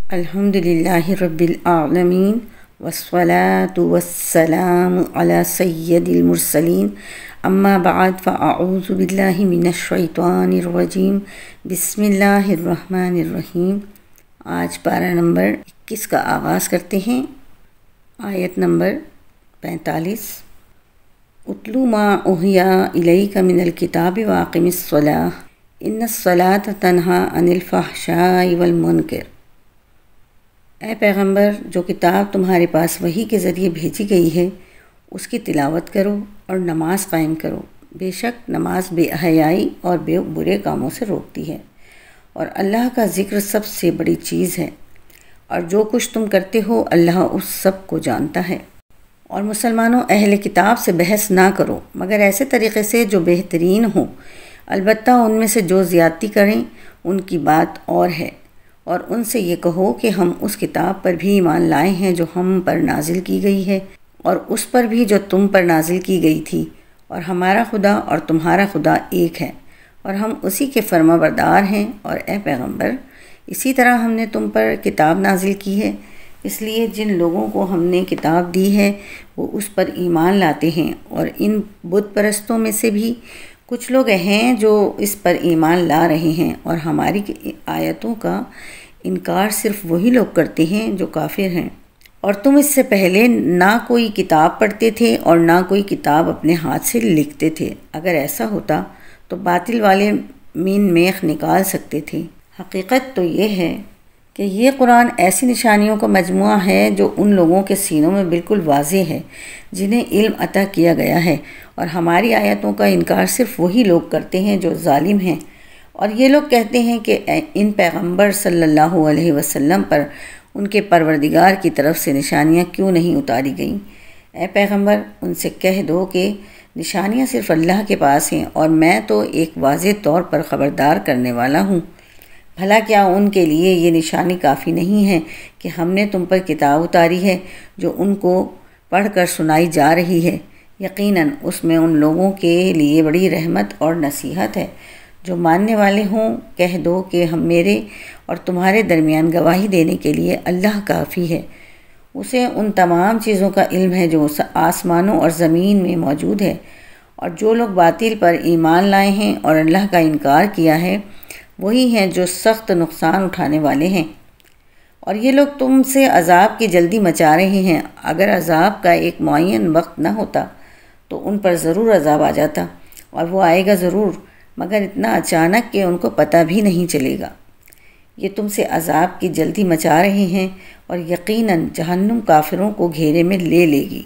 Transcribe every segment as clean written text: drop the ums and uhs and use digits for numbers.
الحمدللہ رب العالمین والصلاة والسلام علی سید المرسلین اما بعد فاعوذ باللہ من الشیطان الرجیم بسم اللہ الرحمن الرحیم۔ آج پارہ نمبر 21 کا آغاز کرتے ہیں۔ آیت نمبر 45۔ اتلو ما اوحی الیک من الکتاب واقم الصلاۃ ان الصلاۃ تنہی عن الفحشاء والمنکر۔ اے پیغمبر، جو کتاب تمہارے پاس وحی کے ذریعے بھیجی گئی ہے اس کی تلاوت کرو اور نماز قائم کرو، بے شک نماز بے حیائی اور بے برے کاموں سے روکتی ہے، اور اللہ کا ذکر سب سے بڑی چیز ہے، اور جو کچھ تم کرتے ہو اللہ اس سب کو جانتا ہے۔ اور مسلمانوں، اہل کتاب سے بحث نہ کرو مگر ایسے طریقے سے جو بہترین ہو، البتہ ان میں سے جو زیادتی کریں ان کی بات اور ہے، اور ان سے یہ کہو کہ ہم اس کتاب پر بھی ایمان لائے ہیں جو ہم پر نازل کی گئی ہے، اور اس پر بھی جو تم پر نازل کی گئی تھی، اور ہمارا خدا اور تمہارا خدا ایک ہے، اور ہم اسی کے فرما بردار ہیں۔ اور اے پیغمبر، اسی طرح ہم نے تم پر کتاب نازل کی ہے، اس لیے جن لوگوں کو ہم نے کتاب دی ہے وہ اس پر ایمان لاتے ہیں، اور ان بت پرستوں میں سے بھی کچھ لوگ ہیں جو اس پر ایمان لا رہے ہیں، اور ہماری آیتوں کا انکار صرف وہی لوگ کرتے ہیں جو کافر ہیں۔ اور تم اس سے پہلے نہ کوئی کتاب پڑھتے تھے اور نہ کوئی کتاب اپنے ہاتھ سے لکھتے تھے، اگر ایسا ہوتا تو باطل والے مین میخ نکال سکتے تھے۔ حقیقت تو یہ ہے کہ یہ قرآن ایسی نشانیوں کا مجموعہ ہے جو ان لوگوں کے سینوں میں بالکل واضح ہے جنہیں علم عطا کیا گیا ہے، اور ہماری آیتوں کا انکار صرف وہی لوگ کرتے ہیں جو ظالم ہیں۔ اور یہ لوگ کہتے ہیں کہ ان پیغمبر صلی اللہ علیہ وسلم پر ان کے پروردگار کی طرف سے نشانیاں کیوں نہیں اتاری گئیں؟ اے پیغمبر، ان سے کہہ دو کہ نشانیاں صرف اللہ کے پاس ہیں، اور میں تو ایک واضح طور پر خبردار کرنے والا ہوں۔ بھلا کیا ان کے لیے یہ نشانی کافی نہیں ہے کہ ہم نے تم پر کتاب اتاری ہے جو ان کو پڑھ کر سنائی جا رہی ہے؟ یقیناً اس میں ان لوگوں کے لیے بڑی رحمت اور نصیحت ہے جو ماننے والے ہوں۔ کہہ دو کہ ہم میرے اور تمہارے درمیان گواہی دینے کے لیے اللہ کافی ہے، اسے ان تمام چیزوں کا علم ہے جو آسمانوں اور زمین میں موجود ہے۔ اور جو لوگ باطل پر ایمان لائے ہیں اور اللہ کا انکار کیا ہے وہی ہیں جو سخت نقصان اٹھانے والے ہیں۔ اور یہ لوگ تم سے عذاب کی جلدی مچا رہے ہیں، اگر عذاب کا ایک معین وقت نہ ہوتا تو ان پر ضرور عذاب آ جاتا، اور وہ آئے گا ضرور، مگر اتنا اچانک کہ ان کو پتہ بھی نہیں چلے گا۔ یہ تم سے عذاب کی جلدی مچا رہے ہیں، اور یقیناً جہنم کافروں کو گھیرے میں لے لے گی۔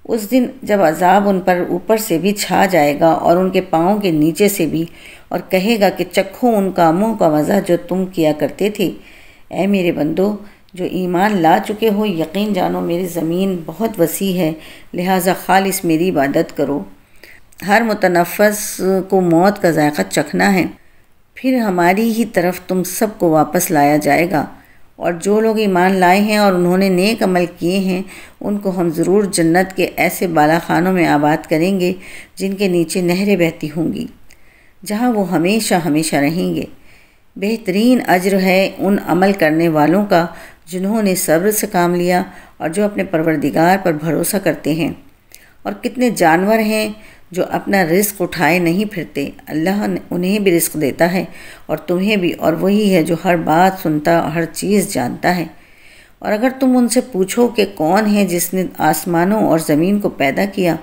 اس دن جب عذاب ان پر اوپر سے بھی چھا جائے گا اور ان کے پاؤں کے نیچے سے بھی، اور کہے گا کہ چکھو ان کاموں کا مزہ جو تم کیا کرتے تھے۔ اے میرے بندو جو ایمان لا چکے ہو، یقین جانو میری زمین بہت وسیع ہے، لہٰذا خالص میری عبادت کرو۔ ہر متنفس کو موت کا ذائقہ چکھنا ہے، پھر ہماری ہی طرف تم سب کو واپس لایا جائے گا۔ اور جو لوگ ایمان لائے ہیں اور انہوں نے نیک عمل کیے ہیں ان کو ہم ضرور جنت کے ایسے بالا خانوں میں آباد کریں گے جن کے نیچے نہریں بہتی ہوں گی، جہاں وہ ہمیشہ ہمیشہ رہیں گے۔ بہترین اجر ہے ان عمل کرنے والوں کا جنہوں نے صبر سے کام لیا اور جو اپنے پروردگار پر بھروسہ کرتے ہیں۔ اور کتنے جانور ہیں جو اپنا رزق اٹھائے نہیں پھرتے، اللہ انہیں بھی رزق دیتا ہے اور تمہیں بھی، اور وہی ہے جو ہر بات سنتا اور ہر چیز جانتا ہے۔ اور اگر تم ان سے پوچھو کہ کون ہے جس نے آسمانوں اور زمین کو پیدا کیا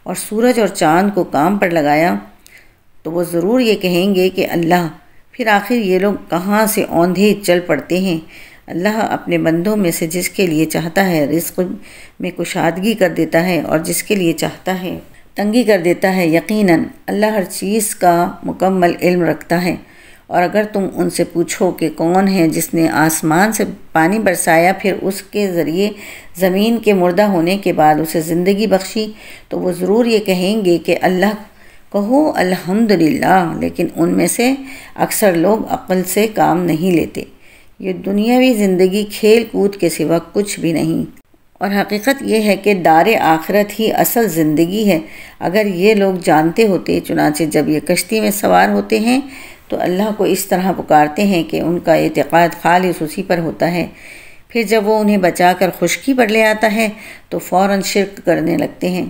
اور سورج اور چاند کو کام پر لگایا، تو وہ ضرور یہ کہیں گے کہ اللہ۔ پھر آخر یہ لوگ کہاں سے اوندھے چل پڑتے ہیں۔ اللہ اپنے بندوں میں سے جس کے لیے چاہتا ہے رزق میں کشادگی کر دیتا ہے، اور جس کے لیے چاہتا ہے تنگی کر دیتا ہے۔ یقیناً اللہ ہر چیز کا مکمل علم رکھتا ہے۔ اور اگر تم ان سے پوچھو کہ کون ہے جس نے آسمان سے پانی برسایا پھر اس کے ذریعے زمین کے مردہ ہونے کے بعد اسے زندگی بخشی، تو وہ ضرور یہ کہیں گے کہ اللہ۔ کہو الحمدللہ، لیکن ان میں سے اکثر لوگ عقل سے کام نہیں لیتے۔ یہ دنیاوی زندگی کھیل کود کے سوا کچھ بھی نہیں، اور حقیقت یہ ہے کہ دار آخرت ہی اصل زندگی ہے۔ اگر یہ لوگ جانتے ہوتے، چنانچہ جب یہ کشتی میں سوار ہوتے ہیں تو اللہ کو اس طرح پکارتے ہیں کہ ان کا اعتقاد خالص اسی پر ہوتا ہے۔ پھر جب وہ انہیں بچا کر خشکی پر لے آتا ہے تو فوراً شرک کرنے لگتے ہیں۔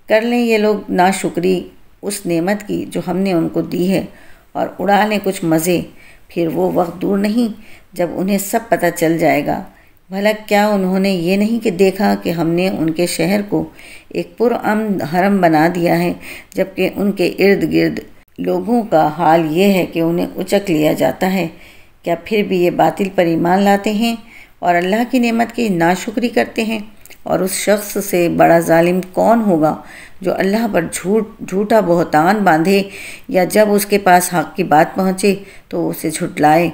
کر لیں یہ لوگ ناشکری اس نعمت کی جو ہم نے ان کو دی ہے، اور اڑا لیں کچھ مزے، پھر وہ وقت دور نہیں جب انہیں سب پتہ چل جائے گا۔ بھلا کیا انہوں نے یہ نہیں کہ دیکھا کہ ہم نے ان کے شہر کو ایک پرامن حرم بنا دیا ہے، جبکہ ان کے ارد گرد لوگوں کا حال یہ ہے کہ انہیں اچک لیا جاتا ہے؟ کیا پھر بھی یہ باطل پر ایمان لاتے ہیں اور اللہ کی نعمت کی ناشکری کرتے ہیں؟ اور اس شخص سے بڑا ظالم کون ہوگا جو اللہ پر جھوٹا بہتان باندھے، یا جب اس کے پاس حق کی بات پہنچے تو اسے جھٹلائے؟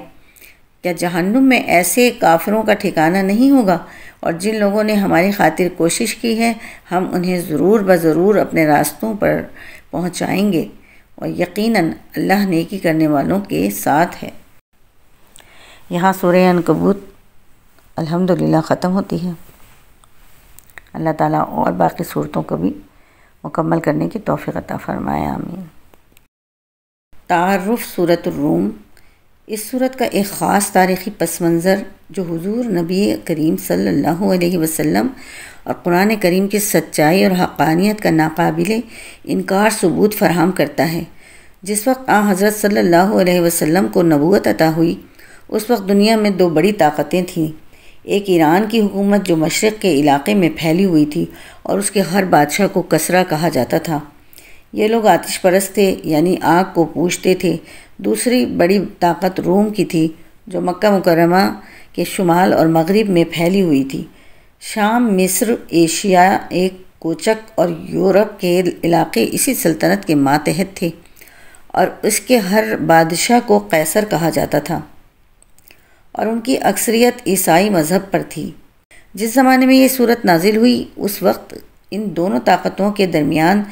کیا جہنم میں ایسے کافروں کا ٹھکانہ نہیں ہوگا؟ اور جن لوگوں نے ہماری خاطر کوشش کی ہے ہم انہیں ضرور بضرور اپنے راستوں پر پہنچائیں گے، اور یقیناً اللہ نیکی کرنے والوں کے ساتھ ہے۔ یہاں سورہ عنکبوت الحمدللہ ختم ہوتی ہے۔ اللہ تعالیٰ اور باقی صورتوں کو بھی مکمل کرنے کی توفیق عطا فرمائے، آمین۔ تعارف سورۃ الروم۔ اس سورت کا ایک خاص تاریخی پس منظر جو حضور نبی کریم صلی اللہ علیہ وسلم اور قرآن کریم کی سچائی اور حقانیت کا ناقابل انکار ثبوت فراہم کرتا ہے۔ جس وقت حضرت صلی اللہ علیہ وسلم کو نبوت عطا ہوئی اس وقت دنیا میں دو بڑی طاقتیں تھیں۔ ایک ایران کی حکومت جو مشرق کے علاقے میں پھیلی ہوئی تھی اور اس کے ہر بادشاہ کو کسریٰ کہا جاتا تھا۔ یہ لوگ آتش پرست تھے، یعنی آگ کو پوجتے تھے۔ دوسری بڑی طاقت روم کی تھی جو مکہ مکرمہ کے شمال اور مغرب میں پھیلی ہوئی تھی۔ شام، مصر، ایشیا ایک کوچک اور یورپ کے علاقے اسی سلطنت کے ماتحت تھے، اور اس کے ہر بادشاہ کو قیصر کہا جاتا تھا، اور ان کی اکثریت عیسائی مذہب پر تھی۔ جس زمانے میں یہ صورت نازل ہوئی اس وقت ان دونوں طاقتوں کے درمیان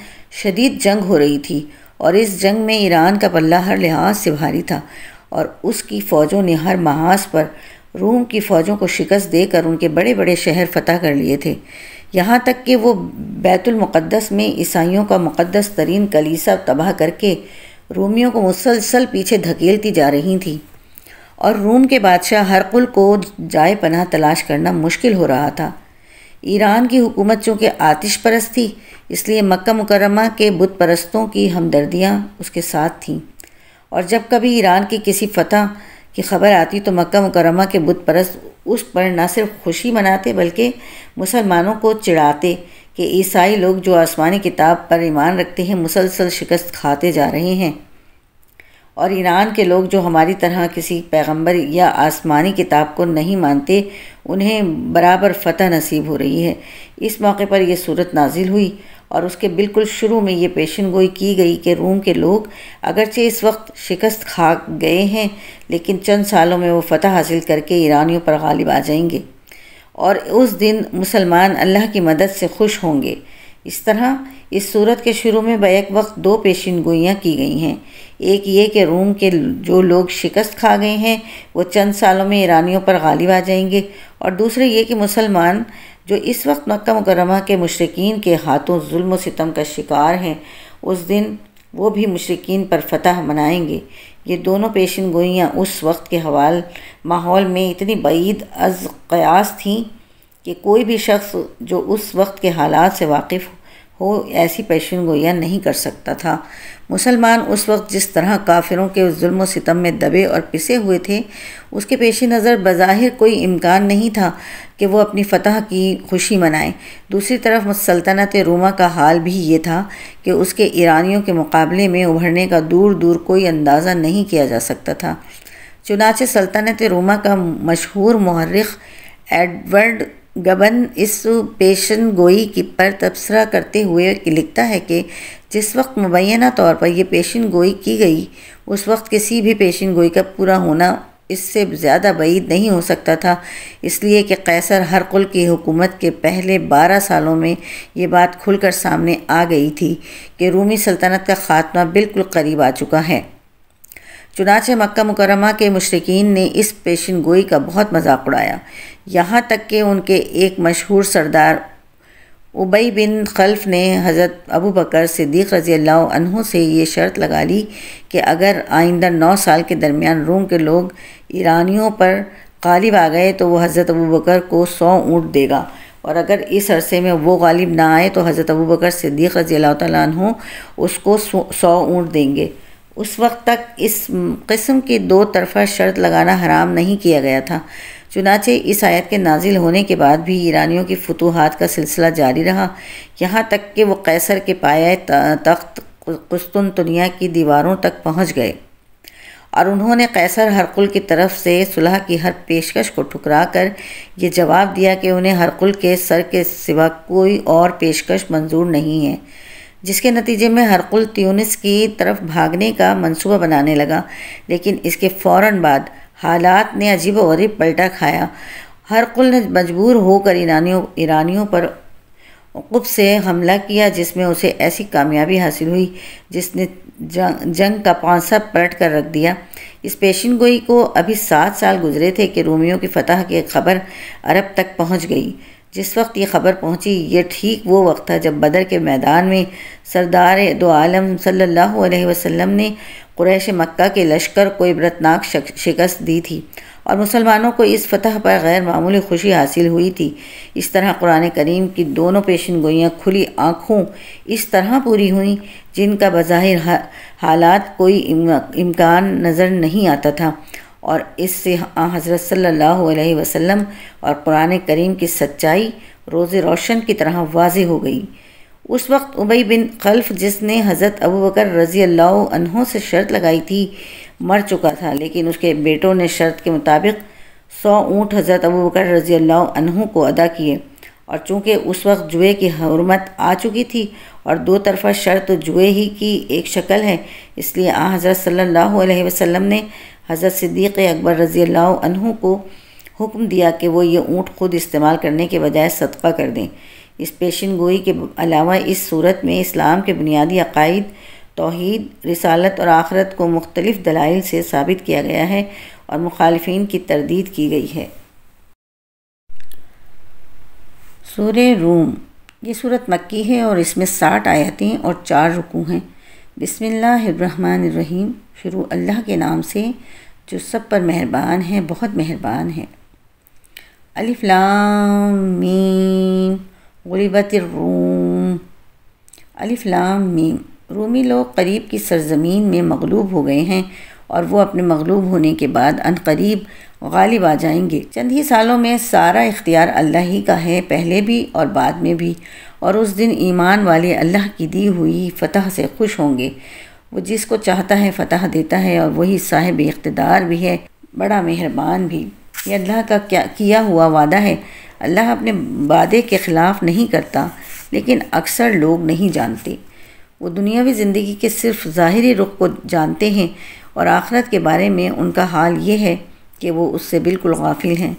شدید جنگ ہو رہی تھی، اور اس جنگ میں ایران کا پلہ ہر لحاظ سے بھاری تھا، اور اس کی فوجوں نے ہر محاذ پر روم کی فوجوں کو شکست دے کر ان کے بڑے بڑے شہر فتح کر لیے تھے، یہاں تک کہ وہ بیت المقدس میں عیسائیوں کا مقدس ترین کلیسا تباہ کر کے رومیوں کو مسلسل پیچھے دھکیلتی جا رہی تھیں، اور روم کے بادشاہ ہرقل کو جائے پناہ تلاش کرنا مشکل ہو رہا تھا۔ ایران کی حکومت چونکہ آتش پرست تھی اس لیے مکہ مکرمہ کے بت پرستوں کی ہمدردیاں اس کے ساتھ تھیں، اور جب کبھی ایران کی کسی فتح کی خبر آتی تو مکہ مکرمہ کے بت پرست اس پر نہ صرف خوشی مناتے بلکہ مسلمانوں کو چڑھاتے کہ عیسائی لوگ جو آسمانی کتاب پر ایمان رکھتے ہیں مسلسل شکست کھاتے جا رہے ہیں، اور ایران کے لوگ جو ہماری طرح کسی پیغمبر یا آسمانی کتاب کو نہیں مانتے انہیں برابر فتح نصیب ہو رہی ہے۔ اس موقع پر یہ صورت نازل ہوئی، اور اس کے بالکل شروع میں یہ پیشن گوئی کی گئی کہ روم کے لوگ اگرچہ اس وقت شکست کھا گئے ہیں لیکن چند سالوں میں وہ فتح حاصل کر کے ایرانیوں پر غالب آ جائیں گے، اور اس دن مسلمان اللہ کی مدد سے خوش ہوں گے۔ اس طرح اس صورت کے شروع میں بیک وقت دو پیشن گوئیاں کی گئی ہیں، ایک یہ کہ روم کے جو لوگ شکست کھا گئے ہیں وہ چند سالوں میں ایرانیوں پر غالب آ جائیں گے، اور دوسرے یہ کہ مسلمان جو اس وقت مکہ مکرمہ کے مشرکین کے ہاتھوں ظلم و ستم کا شکار ہیں اس دن وہ بھی مشرکین پر فتح منائیں گے۔ یہ دونوں پیشن گوئیاں اس وقت کے ماحول میں اتنی بعید از قیاس تھیں کہ کوئی بھی شخص جو اس وقت کے حالات سے واقف ہو ایسی پیشن گوئیاں نہیں کر سکتا تھا۔ مسلمان اس وقت جس طرح کافروں کے ظلم و ستم میں دبے اور پسے ہوئے تھے اس کے پیش نظر بظاہر کوئی امکان نہیں تھا کہ وہ اپنی فتح کی خوشی منائیں۔ دوسری طرف سلطنت رومہ کا حال بھی یہ تھا کہ اس کے ایرانیوں کے مقابلے میں ابھرنے کا دور دور کوئی اندازہ نہیں کیا جا سکتا تھا۔ چنانچہ سلطنت رومہ کا مشہور مورخ ایڈورڈ گبن اس پیشن گوئی کی پر تبصرہ کرتے ہوئے لکھتا ہے کہ جس وقت مبینہ طور پر یہ پیشن گوئی کی گئی اس وقت کسی بھی پیشن گوئی کا پورا ہونا اس سے زیادہ بعید نہیں ہو سکتا تھا، اس لیے کہ قیصر ہرقل کی حکومت کے پہلے 12 سالوں میں یہ بات کھل کر سامنے آ گئی تھی کہ رومی سلطنت کا خاتمہ بالکل قریب آ چکا ہے۔ چنانچہ مکہ مکرمہ کے مشرکین نے اس پیشن گوئی کا بہت مذاق اڑایا، یہاں تک کہ ان کے ایک مشہور سردار ابی بن خلف نے حضرت ابو بکر صدیق رضی اللہ عنہ سے یہ شرط لگا لی کہ اگر آئندہ 9 سال کے درمیان روم کے لوگ ایرانیوں پر غالب آ گئے تو وہ حضرت ابو بکر کو 100 اونٹ دے گا، اور اگر اس عرصے میں وہ غالب نہ آئے تو حضرت ابو بکر صدیق رضی اللہ تعالیٰ عنہ اس کو 100 اونٹ دیں گے۔ اس وقت تک اس قسم کی 2 طرفہ شرط لگانا حرام نہیں کیا گیا تھا، چنانچہ اس آیت کے نازل ہونے کے بعد بھی ایرانیوں کی فتوحات کا سلسلہ جاری رہا، یہاں تک کہ وہ قیصر کے پایہ تخت قسطنطنیہ کی دیواروں تک پہنچ گئے، اور انہوں نے قیصر ہرقل کی طرف سے صلح کی ہر پیشکش کو ٹھکرا کر یہ جواب دیا کہ انہیں ہرقل کے سر کے سوا کوئی اور پیشکش منظور نہیں ہے، جس کے نتیجے میں ہرقل تیونس کی طرف بھاگنے کا منصوبہ بنانے لگا، لیکن اس کے فوراً بعد حالات نے عجیب و غریب پلٹا کھایا۔ ہرقل نے مجبور ہو کر ایرانیوں پر عقب سے حملہ کیا، جس میں اسے ایسی کامیابی حاصل ہوئی جس نے جنگ کا پانسہ پلٹ کر رکھ دیا۔ اس پیشن گوئی کو ابھی 7 سال گزرے تھے کہ رومیوں کی فتح کی خبر عرب تک پہنچ گئی۔ جس وقت یہ خبر پہنچی یہ ٹھیک وہ وقت تھا جب بدر کے میدان میں سردار دو عالم صلی اللہ علیہ وسلم نے قریش مکہ کے لشکر کو عبرتناک شکست دی تھی، اور مسلمانوں کو اس فتح پر غیر معمولی خوشی حاصل ہوئی تھی۔ اس طرح قرآن کریم کی دونوں پیشن گوئیاں کھلی آنکھوں اس طرح پوری ہوئیں جن کا بظاہر حالات کوئی امکان نظر نہیں آتا تھا، اور اس سے حضرت صلی اللہ علیہ وسلم اور قرآن کریم کی سچائی روز روشن کی طرح واضح ہو گئی۔ اس وقت ابی بن خلف، جس نے حضرت ابو بکر رضی اللہ عنہ سے شرط لگائی تھی، مر چکا تھا، لیکن اس کے بیٹوں نے شرط کے مطابق 100 اونٹ حضرت ابو بکر رضی اللہ عنہ کو ادا کیے، اور چونکہ اس وقت جوئے کی حرمت آ چکی تھی اور 2 طرفہ شرط جوئے ہی کی ایک شکل ہے، اس لیے حضرت صلی اللہ علیہ وسلم نے حضرت صدیق اکبر رضی اللہ عنہ کو حکم دیا کہ وہ یہ اونٹ خود استعمال کرنے کے بجائے صدقہ کر دیں۔ اس پیشن گوئی کے علاوہ اس صورت میں اسلام کے بنیادی عقائد، توحید، رسالت اور آخرت کو مختلف دلائل سے ثابت کیا گیا ہے اور مخالفین کی تردید کی گئی ہے۔ سورہ روم، یہ سورت مکی ہے اور اس میں 60 آیتیں اور 4 رکوع ہیں۔ بسم اللہ الرحمن الرحیم، شروع اللہ کے نام سے جو سب پر مہربان ہے، بہت مہربان ہے۔ الف لام میم، غلبت الروم۔ الف لام میم، رومی لوگ قریب کی سرزمین میں مغلوب ہو گئے ہیں اور وہ اپنے مغلوب ہونے کے بعد عنقریب غالب آ جائیں گے۔ چند ہی سالوں میں سارا اختیار اللہ ہی کا ہے، پہلے بھی اور بعد میں بھی، اور اس دن ایمان والے اللہ کی دی ہوئی فتح سے خوش ہوں گے۔ وہ جس کو چاہتا ہے فتح دیتا ہے، اور وہی صاحب اقتدار بھی ہے، بڑا مہربان بھی۔ یہ اللہ کا کیا ہوا وعدہ ہے۔ اللہ اپنے وعدے کے خلاف نہیں کرتا، لیکن اکثر لوگ نہیں جانتے۔ وہ دنیاوی زندگی کے صرف ظاہری رخ کو جانتے ہیں، اور آخرت کے بارے میں ان کا حال یہ ہے کہ وہ اس سے بالکل غافل ہیں۔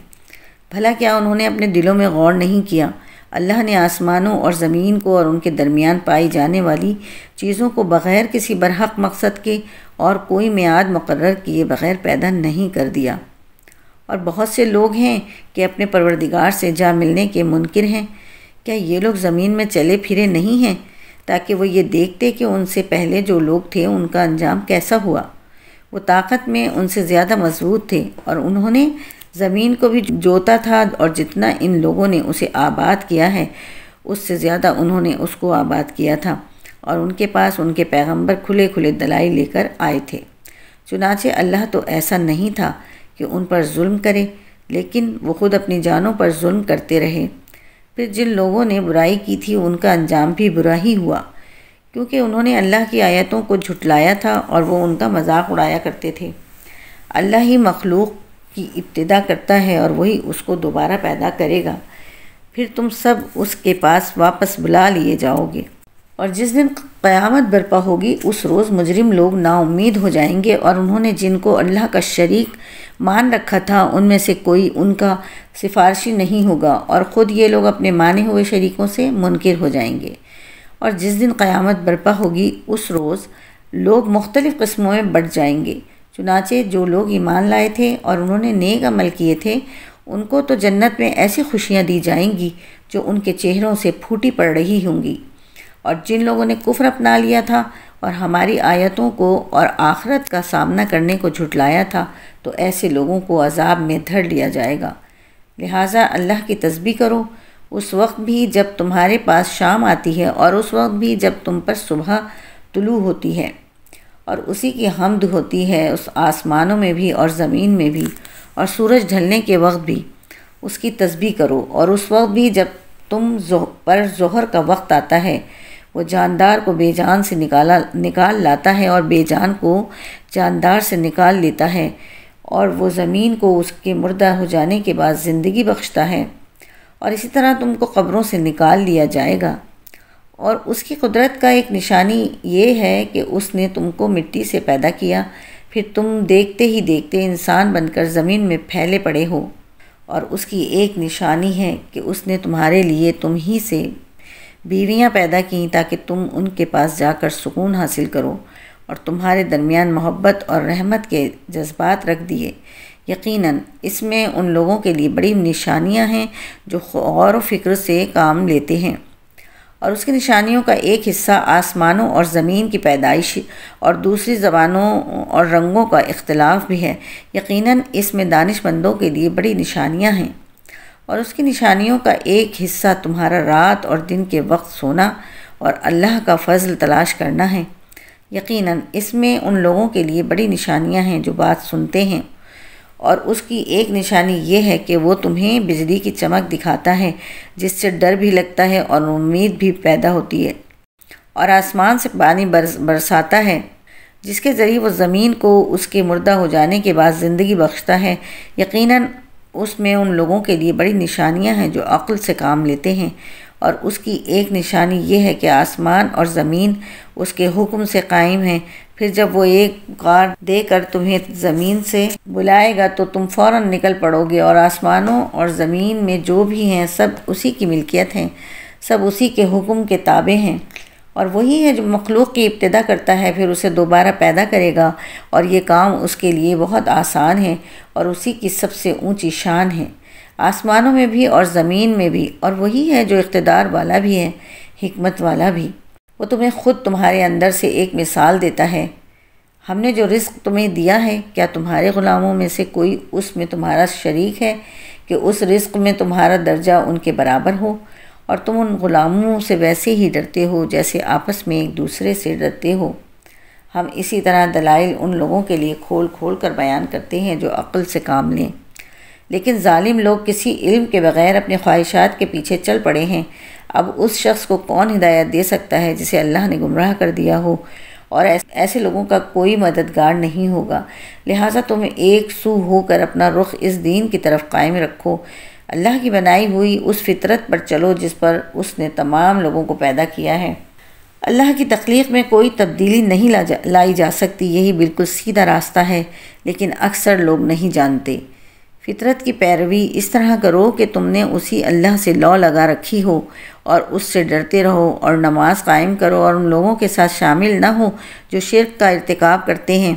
بھلا کیا انہوں نے اپنے دلوں میں غور نہیں کیا؟ اللہ نے آسمانوں اور زمین کو اور ان کے درمیان پائی جانے والی چیزوں کو بغیر کسی برحق مقصد کے اور کوئی میعاد مقرر کیے بغیر پیدا نہیں کر دیا، اور بہت سے لوگ ہیں کہ اپنے پروردگار سے جا ملنے کے منکر ہیں۔ کیا یہ لوگ زمین میں چلے پھرے نہیں ہیں تاکہ وہ یہ دیکھتے کہ ان سے پہلے جو لوگ تھے ان کا انجام کیسا ہوا؟ وہ طاقت میں ان سے زیادہ مضبوط تھے، اور انہوں نے زمین کو بھی جوتا تھا، اور جتنا ان لوگوں نے اسے آباد کیا ہے اس سے زیادہ انہوں نے اس کو آباد کیا تھا، اور ان کے پاس ان کے پیغمبر کھلے کھلے دلائل لے کر آئے تھے۔ چنانچہ اللہ تو ایسا نہیں تھا کہ ان پر ظلم کرے، لیکن وہ خود اپنی جانوں پر ظلم کرتے رہے۔ پھر جن لوگوں نے برائی کی تھی ان کا انجام بھی برا ہی ہوا، کیونکہ انہوں نے اللہ کی آیتوں کو جھٹلایا تھا اور وہ ان کا مذاق اڑایا کرتے تھے۔ اللہ ہی مخلوق کی ابتدا کرتا ہے اور وہی اس کو دوبارہ پیدا کرے گا، پھر تم سب اس کے پاس واپس بلا لیے جاؤ گے۔ اور جس دن قیامت برپا ہوگی اس روز مجرم لوگ نا امید ہو جائیں گے، اور انہوں نے جن کو اللہ کا شریک مان رکھا تھا ان میں سے کوئی ان کا سفارشی نہیں ہوگا، اور خود یہ لوگ اپنے مانے ہوئے شریکوں سے منکر ہو جائیں گے۔ اور جس دن قیامت برپا ہوگی اس روز لوگ مختلف قسموں میں بٹ جائیں گے، چنانچہ جو لوگ ایمان لائے تھے اور انہوں نے نیک عمل کیے تھے ان کو تو جنت میں ایسی خوشیاں دی جائیں گی جو ان کے چہروں سے پھوٹی پڑ رہی ہوں گی۔ اور جن لوگوں نے کفر اپنا لیا تھا اور ہماری آیتوں کو اور آخرت کا سامنا کرنے کو جھٹلایا تھا تو ایسے لوگوں کو عذاب میں دھر لیا جائے گا۔ لہٰذا اللہ کی تسبیح کرو اس وقت بھی جب تمہارے پاس شام آتی ہے اور اس وقت بھی جب تم پر صبح طلوع ہوتی ہے، اور اسی کی حمد ہوتی ہے اس آسمانوں میں بھی اور زمین میں بھی، اور سورج ڈھلنے کے وقت بھی اس کی تسبیح کرو، اور اس وقت بھی جب تم پر ظہر کا وقت آتا ہے۔ وہ جاندار کو بے جان سے نکال لاتا ہے اور بے جان کو جاندار سے نکال لیتا ہے، اور وہ زمین کو اس کے مردہ ہو جانے کے بعد زندگی بخشتا ہے، اور اسی طرح تم کو قبروں سے نکال لیا جائے گا۔ اور اس کی قدرت کا ایک نشانی یہ ہے کہ اس نے تم کو مٹی سے پیدا کیا، پھر تم دیکھتے ہی دیکھتے انسان بن کر زمین میں پھیلے پڑے ہو۔ اور اس کی ایک نشانی ہے کہ اس نے تمہارے لیے تم ہی سے بیویاں پیدا کیں تاکہ تم ان کے پاس جا کر سکون حاصل کرو، اور تمہارے درمیان محبت اور رحمت کے جذبات رکھ دیے۔ یقیناً اس میں ان لوگوں کے لیے بڑی نشانیاں ہیں جو غور و فکر سے کام لیتے ہیں۔ اور اس کی نشانیوں کا ایک حصہ آسمانوں اور زمین کی پیدائش اور دوسری زبانوں اور رنگوں کا اختلاف بھی ہے۔ یقیناً اس میں دانش مندوں کے لیے بڑی نشانیاں ہیں۔ اور اس کی نشانیوں کا ایک حصہ تمہارا رات اور دن کے وقت سونا اور اللہ کا فضل تلاش کرنا ہے۔ یقیناً اس میں ان لوگوں کے لیے بڑی نشانیاں ہیں جو بات سنتے ہیں۔ اور اس کی ایک نشانی یہ ہے کہ وہ تمہیں بجلی کی چمک دکھاتا ہے جس سے ڈر بھی لگتا ہے اور امید بھی پیدا ہوتی ہے، اور آسمان سے پانی برساتا ہے جس کے ذریعے وہ زمین کو اس کے مردہ ہو جانے کے بعد زندگی بخشتا ہے۔ یقیناً اس میں ان لوگوں کے لیے بڑی نشانیاں ہیں جو عقل سے کام لیتے ہیں۔ اور اس کی ایک نشانی یہ ہے کہ آسمان اور زمین اس کے حکم سے قائم ہیں۔ پھر جب وہ ایک پکار دے کر تمہیں زمین سے بلائے گا تو تم فوراً نکل پڑو گے، اور آسمانوں اور زمین میں جو بھی ہیں سب اسی کی ملکیت ہیں، سب اسی کے حکم کے تابع ہیں۔ اور وہی ہے جو مخلوق کی ابتدا کرتا ہے پھر اسے دوبارہ پیدا کرے گا، اور یہ کام اس کے لیے بہت آسان ہے، اور اسی کی سب سے اونچی شان ہے آسمانوں میں بھی اور زمین میں بھی۔ اور وہی ہے جو اقتدار والا بھی ہے، حکمت والا بھی۔ وہ تمہیں خود تمہارے اندر سے ایک مثال دیتا ہے۔ ہم نے جو رزق تمہیں دیا ہے، کیا تمہارے غلاموں میں سے کوئی اس میں تمہارا شریک ہے کہ اس رزق میں تمہارا درجہ ان کے برابر ہو؟ اور تم ان غلاموں سے ویسے ہی ڈرتے ہو جیسے آپس میں ایک دوسرے سے ڈرتے ہو۔ ہم اسی طرح دلائل ان لوگوں کے لیے کھول کھول کر بیان کرتے ہیں جو عقل سے کام لیں، لیکن ظالم لوگ کسی علم کے بغیر اپنے خواہشات کے پیچھے چل پڑے ہیں۔ اب اس شخص کو کون ہدایت دے سکتا ہے جسے اللہ نے گمراہ کر دیا ہو، اور ایسے لوگوں کا کوئی مددگار نہیں ہوگا۔ لہٰذا تم ایک سو ہو کر اپنا رخ اس دین کی طرف قائم رکھو، اللہ کی بنائی ہوئی اس فطرت پر چلو جس پر اس نے تمام لوگوں کو پیدا کیا ہے۔ اللہ کی تخلیق میں کوئی تبدیلی نہیں لائی جا سکتی، یہی بالکل سیدھا راستہ ہے، لیکن اکثر لوگ نہیں جانتے۔ فطرت کی پیروی اس طرح کرو کہ تم نے اسی اللہ سے لو لگا رکھی ہو، اور اس سے ڈرتے رہو، اور نماز قائم کرو، اور ان لوگوں کے ساتھ شامل نہ ہو جو شرک کا ارتکاب کرتے ہیں،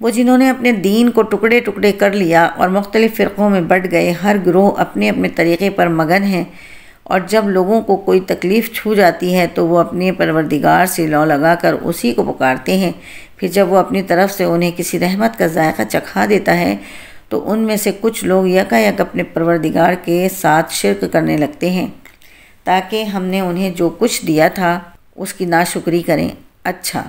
وہ جنہوں نے اپنے دین کو ٹکڑے ٹکڑے کر لیا اور مختلف فرقوں میں بٹ گئے۔ ہر گروہ اپنے اپنے طریقے پر مگن ہے، اور جب لوگوں کو کوئی تکلیف چھو جاتی ہے تو وہ اپنے پروردگار سے لو لگا کر اسی کو پکارتے ہیں۔ پھر جب وہ اپنی طرف سے انہیں کسی رحمت کا ذائقہ چکھا دیتا ہے تو ان میں سے کچھ لوگ یکایک اپنے پروردگار کے ساتھ شرک کرنے لگتے ہیں تاکہ ہم نے انہیں جو کچھ دیا تھا اس کی ناشکری کریں۔ اچھا،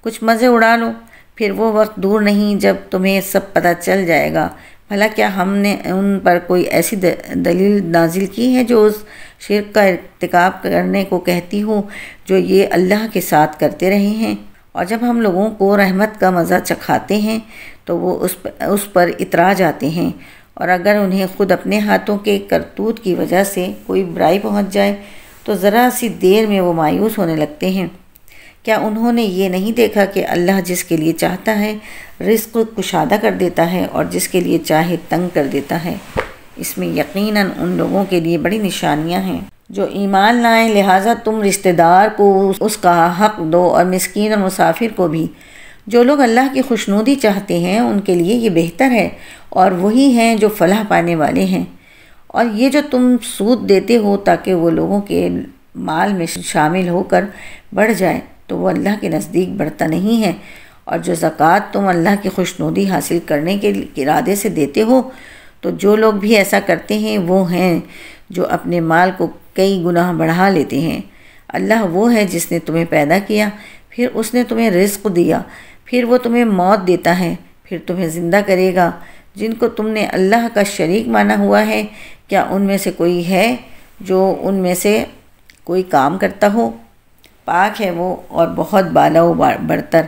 کچھ مزے اڑا لو، پھر وہ وقت دور نہیں جب تمہیں سب پتہ چل جائے گا۔ بھلا کیا ہم نے ان پر کوئی ایسی دلیل نازل کی ہے جو اس شرک کا ارتکاب کرنے کو کہتی ہو جو یہ اللہ کے ساتھ کرتے رہے ہیں؟ اور جب ہم لوگوں کو رحمت کا مزہ چکھاتے ہیں تو وہ اس پر اترا جاتے ہیں، اور اگر انہیں خود اپنے ہاتھوں کے کرتوت کی وجہ سے کوئی برائی پہنچ جائے تو ذرا سی دیر میں وہ مایوس ہونے لگتے ہیں۔ کیا انہوں نے یہ نہیں دیکھا کہ اللہ جس کے لیے چاہتا ہے رزق کشادہ کر دیتا ہے اور جس کے لیے چاہے تنگ کر دیتا ہے؟ اس میں یقیناً ان لوگوں کے لیے بڑی نشانیاں ہیں جو ایمان لائیں۔ لہٰذا تم رشتہ دار کو اس کا حق دو، اور مسکین اور مسافر کو بھی، جو لوگ اللہ کی خوشنودی چاہتے ہیں ان کے لیے یہ بہتر ہے، اور وہی ہیں جو فلاح پانے والے ہیں۔ اور یہ جو تم سود دیتے ہو تاکہ وہ لوگوں کے مال میں شامل ہو کر بڑھ جائے، تو وہ اللہ کے نزدیک بڑھتا نہیں ہے۔ اور جو زکوٰۃ تم اللہ کی خوشنودی حاصل کرنے کے ارادے سے دیتے ہو، تو جو لوگ بھی ایسا کرتے ہیں وہ ہیں جو اپنے مال کو کئی گناہ بڑھا لیتے ہیں۔ اللہ وہ ہے جس نے تمہیں پیدا کیا، پھر اس نے تمہیں رزق دیا، پھر وہ تمہیں موت دیتا ہے، پھر تمہیں زندہ کرے گا۔ جن کو تم نے اللہ کا شریک مانا ہوا ہے، کیا ان میں سے کوئی ہے جو ان میں سے کوئی کام کرتا ہو؟ پاک ہے وہ اور بہت بالا و برتر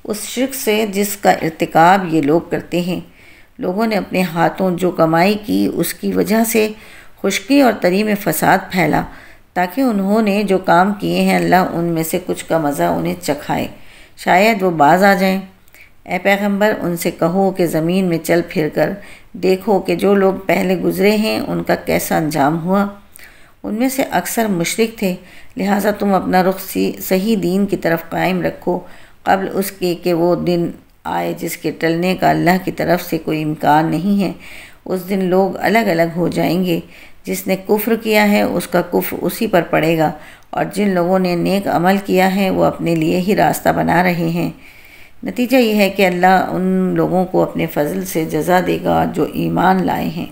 اس شرک سے جس کا ارتکاب یہ لوگ کرتے ہیں۔ لوگوں نے اپنے ہاتھوں جو کمائی کی اس کی وجہ سے خشکی اور تری میں فساد پھیلا، تاکہ انہوں نے جو کام کیے ہیں اللہ ان میں سے کچھ کا مزہ انہیں چکھائے، شاید وہ باز آ جائیں۔ اے پیغمبر ان سے کہو کہ زمین میں چل پھر کر دیکھو کہ جو لوگ پہلے گزرے ہیں ان کا کیسا انجام ہوا۔ ان میں سے اکثر مشرک تھے، لہٰذا تم اپنا رخ صحیح دین کی طرف قائم رکھو قبل اس کے کہ وہ دن آئے جس کے ٹلنے کا اللہ کی طرف سے کوئی امکان نہیں ہے۔ اس دن لوگ الگ الگ ہو جائیں گے، جس نے کفر کیا ہے اس کا کفر اسی پر پڑے گا، اور جن لوگوں نے نیک عمل کیا ہے وہ اپنے لیے ہی راستہ بنا رہے ہیں۔ نتیجہ یہ ہے کہ اللہ ان لوگوں کو اپنے فضل سے جزا دے گا جو ایمان لائے ہیں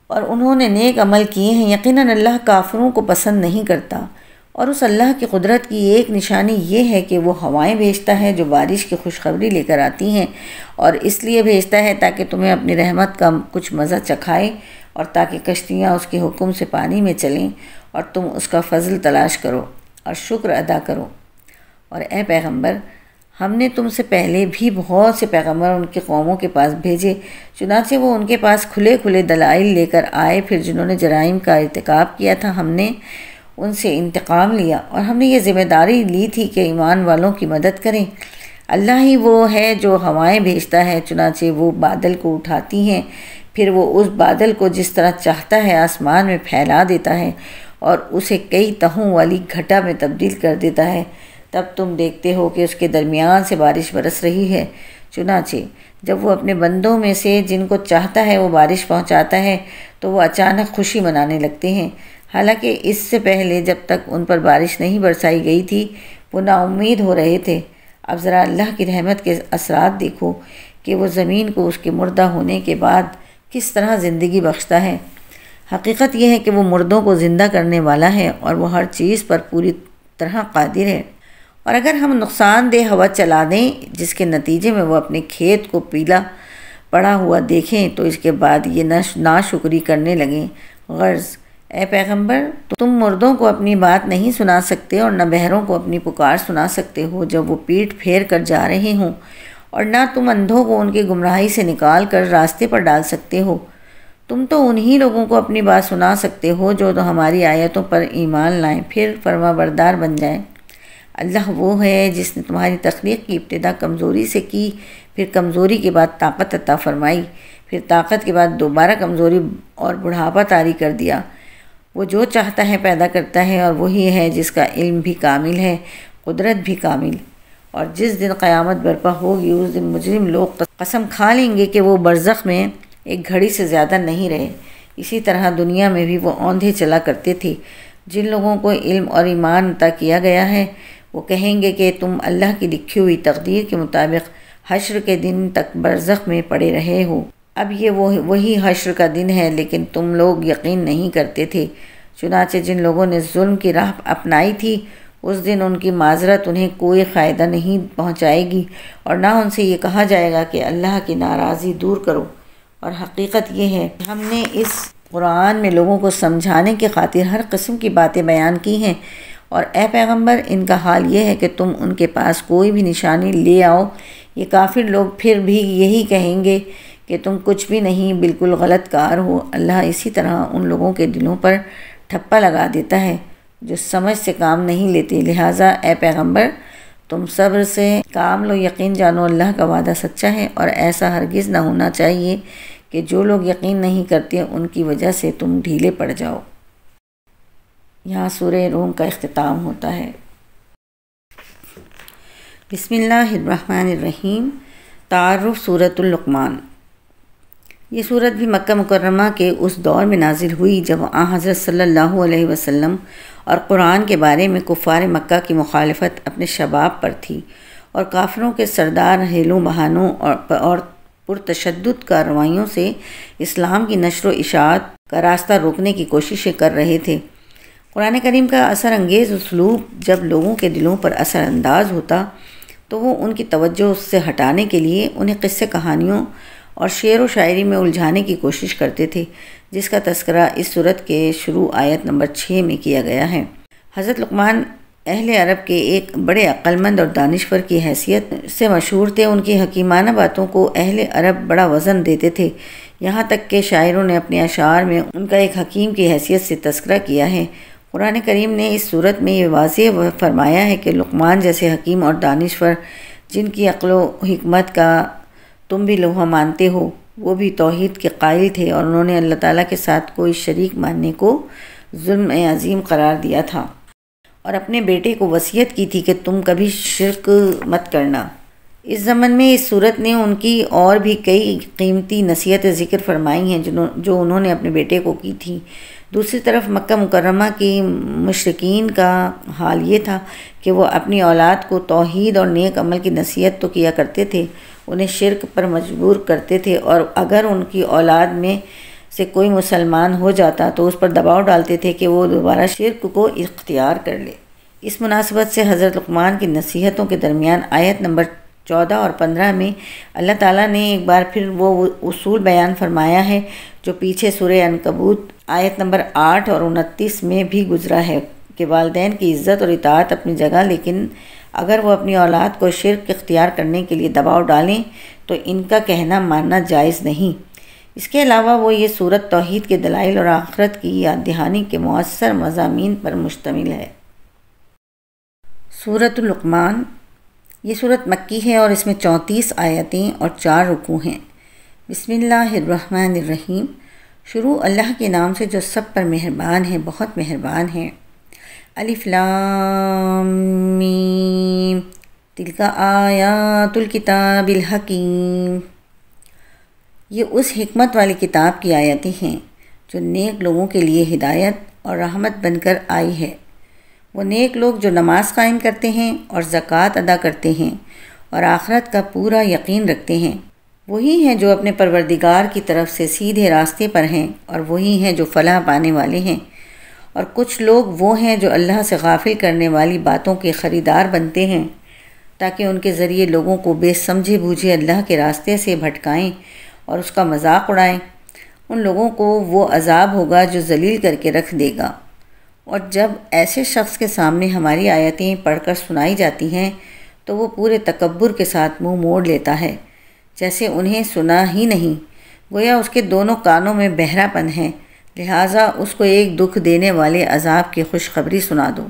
اور انہوں نے نیک عمل کیے ہیں۔ یقیناً اللہ کافروں کو پسند نہیں کرتا۔ اور اس اللہ کی قدرت کی ایک نشانی یہ ہے کہ وہ ہوائیں بھیجتا ہے جو بارش کی خوشخبری لے کر آتی ہیں، اور اس لیے بھیجتا ہے تاکہ تمہیں اپنی رحمت کا کچھ مزہ چکھائے، اور تاکہ کشتیاں اس کے حکم سے پانی میں چلیں اور تم اس کا فضل تلاش کرو اور شکر ادا کرو۔ اور اے پیغمبر ہم نے تم سے پہلے بھی بہت سے پیغمبر ان کی قوموں کے پاس بھیجے، چنانچہ وہ ان کے پاس کھلے کھلے دلائل لے کر آئے، پھر جنہوں نے جرائم کا ارتکاب کیا تھا ہم نے ان سے انتقام لیا، اور ہم نے یہ ذمہ داری لی تھی کہ ایمان والوں کی مدد کریں۔ اللہ ہی وہ ہے جو ہوائیں بھیجتا ہے، چنانچہ وہ بادل کو اٹھاتی ہیں، پھر وہ اس بادل کو جس طرح چاہتا ہے آسمان میں پھیلا دیتا ہے اور اسے کئی تہوں والی گھٹا میں تبدیل کر دیتا ہے۔ تب تم دیکھتے ہو کہ اس کے درمیان سے بارش برس رہی ہے۔ چنانچہ جب وہ اپنے بندوں میں سے جن کو چاہتا ہے وہ بارش پہنچاتا ہے تو وہ اچانک خوشی منانے لگتے ہیں، حالانکہ اس سے پہلے جب تک ان پر بارش نہیں برسائی گئی تھی وہ نا امید ہو رہے تھے۔ اب ذرا اللہ کی رحمت کے اثرات دیکھو کہ وہ زمین کو اس کے مردہ ہونے کے بعد کس طرح زندگی بخشتا ہے۔ حقیقت یہ ہے کہ وہ مردوں کو زندہ کرنے والا ہے اور وہ ہر چیز پر پوری طرح قادر ہے۔ اور اگر ہم نقصان دہ ہوا چلا دیں جس کے نتیجے میں وہ اپنے کھیت کو پیلا پڑا ہوا دیکھیں تو اس کے بعد یہ ناشکری کرنے لگیں۔ غرض اے پیغمبر تم مردوں کو اپنی بات نہیں سنا سکتے اور نہ بہروں کو اپنی پکار سنا سکتے ہو جب وہ پیٹ پھیر کر جا رہے ہوں، اور نہ تم اندھوں کو ان کی گمراہی سے نکال کر راستے پر ڈال سکتے ہو۔ تم تو انہی لوگوں کو اپنی بات سنا سکتے ہو جو تو ہماری آیتوں پر ایمان لائیں پھر فرما بردار بن جائیں۔ اللہ وہ ہے جس نے تمہاری تخلیق کی ابتدا کمزوری سے کی، پھر کمزوری کے بعد طاقت عطا فرمائی، پھر طاقت کے بعد دوبارہ کمزوری اور بڑھاپا طاری کر دیا۔ وہ جو چاہتا ہے پیدا کرتا ہے، اور وہی ہے جس کا علم بھی کامل ہے، قدرت بھی کامل۔ اور جس دن قیامت برپا ہوگی اس دن مجرم لوگ قسم کھا لیں گے کہ وہ برزخ میں ایک گھڑی سے زیادہ نہیں رہے۔ اسی طرح دنیا میں بھی وہ اوندھے چلا کرتے تھے۔ جن لوگوں کو علم اور ایمان عطا کیا گیا ہے وہ کہیں گے کہ تم اللہ کی لکھی ہوئی تقدیر کے مطابق حشر کے دن تک برزخ میں پڑے رہے ہو۔ اب یہ وہی حشر کا دن ہے لیکن تم لوگ یقین نہیں کرتے تھے۔ چنانچہ جن لوگوں نے ظلم کی راہ اپنائی تھی اس دن ان کی معذرت انہیں کوئی فائدہ نہیں پہنچائے گی، اور نہ ان سے یہ کہا جائے گا کہ اللہ کی ناراضی دور کرو۔ اور حقیقت یہ ہے کہ ہم نے اس قرآن میں لوگوں کو سمجھانے کی خاطر ہر قسم کی باتیں بیان کی ہیں، اور اے پیغمبر ان کا حال یہ ہے کہ تم ان کے پاس کوئی بھی نشانی لے آؤ، یہ کافر لوگ پھر بھی یہی کہیں گے کہ تم کچھ بھی نہیں، بالکل غلط کار ہو۔ اللہ اسی طرح ان لوگوں کے دلوں پر ٹھپا لگا دیتا ہے جو سمجھ سے کام نہیں لیتے۔ لہٰذا اے پیغمبر تم صبر سے کام لو، یقین جانو اللہ کا وعدہ سچا ہے، اور ایسا ہرگز نہ ہونا چاہیے کہ جو لوگ یقین نہیں کرتے ان کی وجہ سے تم ڈھیلے پڑ جاؤ۔ یہاں سورہ روم کا اختتام ہوتا ہے۔ بسم اللہ الرحمن الرحیم۔ تعارف سورۃ اللقمان۔ یہ صورت بھی مکہ مکرمہ کے اس دور میں نازل ہوئی جب حضرت صلی اللہ علیہ وسلم اور قرآن کے بارے میں کفار مکہ کی مخالفت اپنے شباب پر تھی اور کافروں کے سردار حیلوں بہانوں اور پرتشدد کارروائیوں سے اسلام کی نشر و اشاعت کا راستہ روکنے کی کوششیں کر رہے تھے۔ قرآن کریم کا اثر انگیز اسلوب جب لوگوں کے دلوں پر اثر انداز ہوتا تو وہ ان کی توجہ اس سے ہٹانے کے لیے انہیں قصے کہانیوں اور شعر و شاعری میں الجھانے کی کوشش کرتے تھے، جس کا تذکرہ اس سورت کے شروع آیت نمبر 6 میں کیا گیا ہے۔ حضرت لقمان اہل عرب کے ایک بڑے عقلمند اور دانشور کی حیثیت سے مشہور تھے۔ ان کی حکیمانہ باتوں کو اہل عرب بڑا وزن دیتے تھے، یہاں تک کہ شاعروں نے اپنے اشعار میں ان کا ایک حکیم کی حیثیت سے تذکرہ کیا ہے۔ قرآن کریم نے اس صورت میں یہ واضح فرمایا ہے کہ لقمان جیسے حکیم اور دانشور جن کی عقل و حکمت کا تم بھی لوہا مانتے ہو، وہ بھی توحید کے قائل تھے اور انہوں نے اللہ تعالیٰ کے ساتھ کوئی شریک ماننے کو ظلم عظیم قرار دیا تھا اور اپنے بیٹے کو وصیت کی تھی کہ تم کبھی شرک مت کرنا۔ اس ضمن میں اس صورت نے ان کی اور بھی کئی قیمتی نصیحتیں ذکر فرمائی ہیں جو انہوں نے اپنے بیٹے کو کی تھی۔ دوسری طرف مکہ مکرمہ کی مشرکین کا حال یہ تھا کہ وہ اپنی اولاد کو توحید اور نیک عمل کی نصیحت تو کیا کرتے تھے، انہیں شرک پر مجبور کرتے تھے، اور اگر ان کی اولاد میں سے کوئی مسلمان ہو جاتا تو اس پر دباؤ ڈالتے تھے کہ وہ دوبارہ شرک کو اختیار کر لے۔ اس مناسبت سے حضرت لقمان کی نصیحتوں کے درمیان آیت نمبر 14 اور 15 میں اللہ تعالیٰ نے ایک بار پھر وہ اصول بیان فرمایا ہے جو پیچھے سورہ عنکبوت آیت نمبر 8 اور 29 میں بھی گزرا ہے کہ والدین کی عزت اور اطاعت اپنی جگہ، لیکن اگر وہ اپنی اولاد کو شرک اختیار کرنے کے لیے دباؤ ڈالیں تو ان کا کہنا ماننا جائز نہیں۔ اس کے علاوہ وہ یہ صورت توحید کے دلائل اور آخرت کی یاد دہانی کے مؤثر مضامین پر مشتمل ہے۔ سورۃ اللقمان۔ یہ صورت مکی ہے اور اس میں 34 آیتیں اور 4 رکوع ہیں۔ بسم اللہ الرحمن الرحیم۔ شروع اللہ کے نام سے جو سب پر مہربان ہے، بہت مہربان ہے۔ الف لام میم تلک آیات الکتاب الحکیم۔ یہ اس حکمت والی کتاب کی آیتیں ہیں جو نیک لوگوں کے لیے ہدایت اور رحمت بن کر آئی ہے۔ وہ نیک لوگ جو نماز قائم کرتے ہیں اور زکوٰۃ ادا کرتے ہیں اور آخرت کا پورا یقین رکھتے ہیں، وہی ہیں جو اپنے پروردگار کی طرف سے سیدھے راستے پر ہیں، اور وہی ہیں جو فلاح پانے والے ہیں۔ اور کچھ لوگ وہ ہیں جو اللہ سے غافل کرنے والی باتوں کے خریدار بنتے ہیں تاکہ ان کے ذریعے لوگوں کو بے سمجھے بوجھے اللہ کے راستے سے بھٹکائیں اور اس کا مذاق اڑائیں۔ ان لوگوں کو وہ عذاب ہوگا جو ذلیل کر کے رکھ دے گا۔ اور جب ایسے شخص کے سامنے ہماری آیتیں پڑھ کر سنائی جاتی ہیں تو وہ پورے تکبر کے ساتھ منہ موڑ لیتا ہے، جیسے انہیں سنا ہی نہیں، گویا اس کے دونوں کانوں میں بہرا پن ہے، لہٰذا اس کو ایک دکھ دینے والے عذاب کی خوشخبری سنا دو۔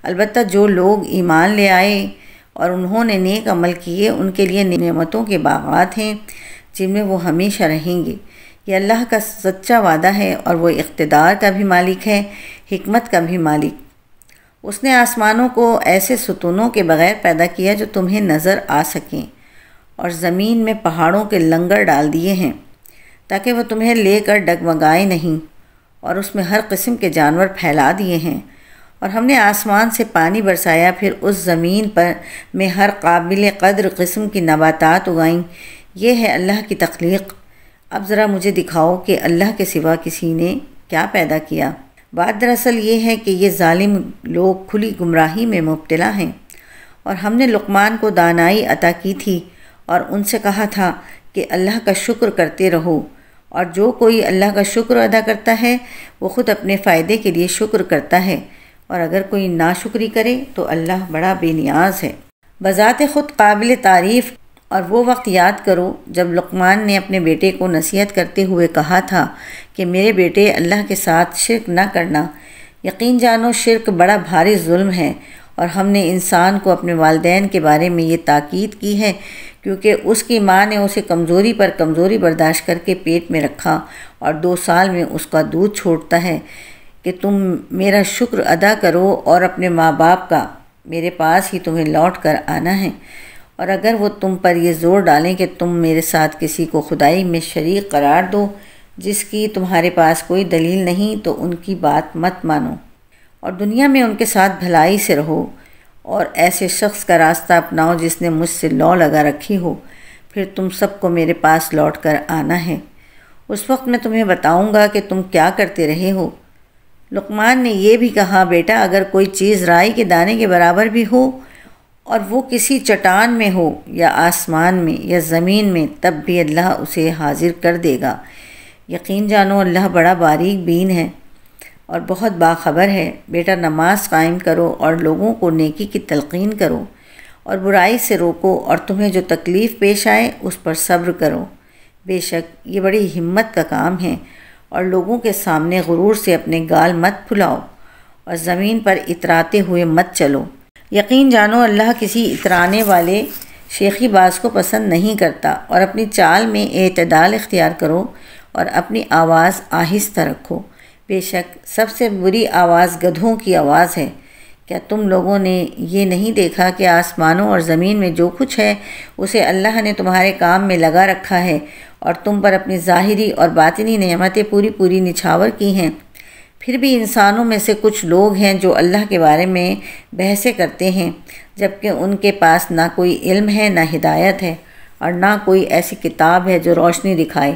البتہ جو لوگ ایمان لے آئے اور انہوں نے نیک عمل کیے، ان کے لیے نعمتوں کے باغات ہیں جن میں وہ ہمیشہ رہیں گے۔ یہ اللہ کا سچا وعدہ ہے اور وہ اقتدار کا بھی مالک ہے، حکمت کا بھی مالک۔ اس نے آسمانوں کو ایسے ستونوں کے بغیر پیدا کیا جو تمہیں نظر آ سکیں، اور زمین میں پہاڑوں کے لنگر ڈال دیے ہیں تاکہ وہ تمہیں لے کر ڈگمگائے نہیں، اور اس میں ہر قسم کے جانور پھیلا دیے ہیں۔ اور ہم نے آسمان سے پانی برسایا، پھر اس زمین پر میں ہر قابل قدر قسم کی نباتات اگائیں۔ یہ ہے اللہ کی تخلیق۔ اب ذرا مجھے دکھاؤ کہ اللہ کے سوا کسی نے کیا پیدا کیا۔ بات دراصل یہ ہے کہ یہ ظالم لوگ کھلی گمراہی میں مبتلا ہیں، اور ہم نے لقمان کو دانائی عطا کی تھی اور ان سے کہا تھا کہ اللہ کا شکر کرتے رہو، اور جو کوئی اللہ کا شکر ادا کرتا ہے وہ خود اپنے فائدے کے لیے شکر کرتا ہے، اور اگر کوئی ناشکری کرے تو اللہ بڑا بے نیاز ہے۔ بذات خود قابل تعریف اور وہ وقت یاد کرو جب لقمان نے اپنے بیٹے کو نصیحت کرتے ہوئے کہا تھا کہ میرے بیٹے، اللہ کے ساتھ شرک نہ کرنا، یقین جانو شرک بڑا بھاری ظلم ہے، اور ہم نے انسان کو اپنے والدین کے بارے میں یہ تاکید کی ہے کیونکہ اس کی ماں نے اسے کمزوری پر کمزوری برداشت کر کے پیٹ میں رکھا، اور 2 سال میں اس کا دودھ چھوڑتا ہے کہ تم میرا شکر ادا کرو اور اپنے ماں باپ کا میرے پاس ہی تمہیں لوٹ کر آنا ہے، اور اگر وہ تم پر یہ زور ڈالیں کہ تم میرے ساتھ کسی کو خدائی میں شریک قرار دو جس کی تمہارے پاس کوئی دلیل نہیں، تو ان کی بات مت مانو اور دنیا میں ان کے ساتھ بھلائی سے رہو، اور ایسے شخص کا راستہ اپناؤ جس نے مجھ سے لو لگا رکھی ہو۔ پھر تم سب کو میرے پاس لوٹ کر آنا ہے، اس وقت میں تمہیں بتاؤں گا کہ تم کیا کرتے رہے ہو۔ لقمان نے یہ بھی کہا، بیٹا اگر کوئی چیز رائی کے دانے کے برابر بھی ہو اور وہ کسی چٹان میں ہو یا آسمان میں یا زمین میں، تب بھی اللہ اسے حاضر کر دے گا۔ یقین جانو اللہ بڑا باریک بین ہے اور بہت باخبر ہے۔ بیٹا نماز قائم کرو اور لوگوں کو نیکی کی تلقین کرو اور برائی سے روکو، اور تمہیں جو تکلیف پیش آئے اس پر صبر کرو۔ بے شک یہ بڑی ہمت کا کام ہے، اور لوگوں کے سامنے غرور سے اپنے گال مت پھلاؤ اور زمین پر اتراتے ہوئے مت چلو۔ یقین جانو اللہ کسی اترانے والے شیخی باز کو پسند نہیں کرتا، اور اپنی چال میں اعتدال اختیار کرو اور اپنی آواز آہستہ رکھو۔ بے شک سب سے بری آواز گدھوں کی آواز ہے۔ کیا تم لوگوں نے یہ نہیں دیکھا کہ آسمانوں اور زمین میں جو کچھ ہے اسے اللہ نے تمہارے کام میں لگا رکھا ہے، اور تم پر اپنی ظاہری اور باطنی نعمتیں پوری نچھاور کی ہیں؟ پھر بھی انسانوں میں سے کچھ لوگ ہیں جو اللہ کے بارے میں بحثیں کرتے ہیں، جبکہ ان کے پاس نہ کوئی علم ہے نہ ہدایت ہے، اور نہ کوئی ایسی کتاب ہے جو روشنی دکھائے۔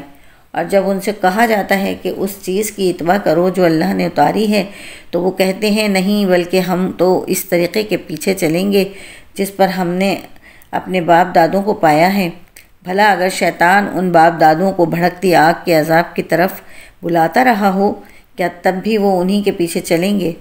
اور جب ان سے کہا جاتا ہے کہ اس چیز کی اتباع کرو جو اللہ نے اتاری ہے، تو وہ کہتے ہیں نہیں، بلکہ ہم تو اس طریقے کے پیچھے چلیں گے جس پر ہم نے اپنے باپ دادوں کو پایا ہے۔ بھلا اگر شیطان ان باپ دادوں کو بھڑکتی آگ کے عذاب کی طرف بلاتا رہا ہو، کیا تب بھی وہ انہی کے پیچھے چلیں گے؟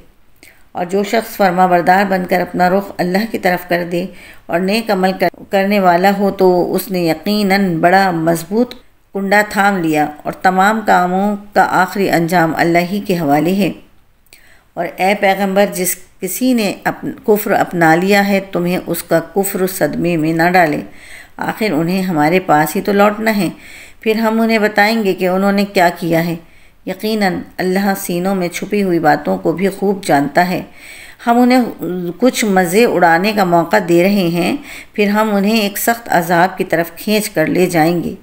اور جو شخص فرما بردار بن کر اپنا رخ اللہ کی طرف کر دے اور نیک عمل کرنے والا ہو، تو اس نے یقیناً بڑا مضبوط کنڈا تھام لیا، اور تمام کاموں کا آخری انجام اللہ ہی کے حوالے ہے۔ اور اے پیغمبر، جس کسی نے کفر اپنا لیا ہے تمہیں اس کا کفر صدمے میں نہ ڈالے، آخر انہیں ہمارے پاس ہی تو لوٹنا ہے، پھر ہم انہیں بتائیں گے کہ انہوں نے کیا کیا ہے۔ یقیناً اللہ سینوں میں چھپی ہوئی باتوں کو بھی خوب جانتا ہے۔ ہم انہیں کچھ مزے اڑانے کا موقع دے رہے ہیں، پھر ہم انہیں ایک سخت عذاب کی طرف کھینچ کر لے جائیں گے۔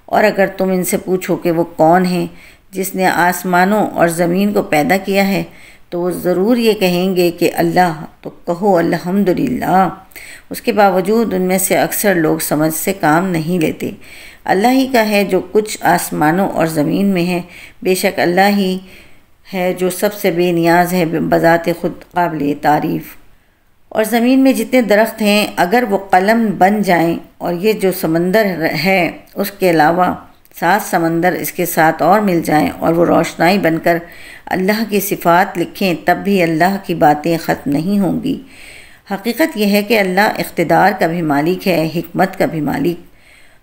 اور اگر تم ان سے پوچھو کہ وہ کون ہے جس نے آسمانوں اور زمین کو پیدا کیا ہے، تو وہ ضرور یہ کہیں گے کہ اللہ۔ تو کہو الحمدللہ۔ اس کے باوجود ان میں سے اکثر لوگ سمجھ سے کام نہیں لیتے۔ اللہ ہی کا ہے جو کچھ آسمانوں اور زمین میں ہے، بے شک اللہ ہی ہے جو سب سے بے نیاز ہے، بذات خود قابل تعریف۔ اور زمین میں جتنے درخت ہیں اگر وہ قلم بن جائیں، اور یہ جو سمندر ہے اس کے علاوہ 7 سمندر اس کے ساتھ اور مل جائیں اور وہ روشنائی بن کر اللہ کی صفات لکھیں، تب بھی اللہ کی باتیں ختم نہیں ہوں گی۔ حقیقت یہ ہے کہ اللہ اقتدار کا بھی مالک ہے، حکمت کا بھی مالک۔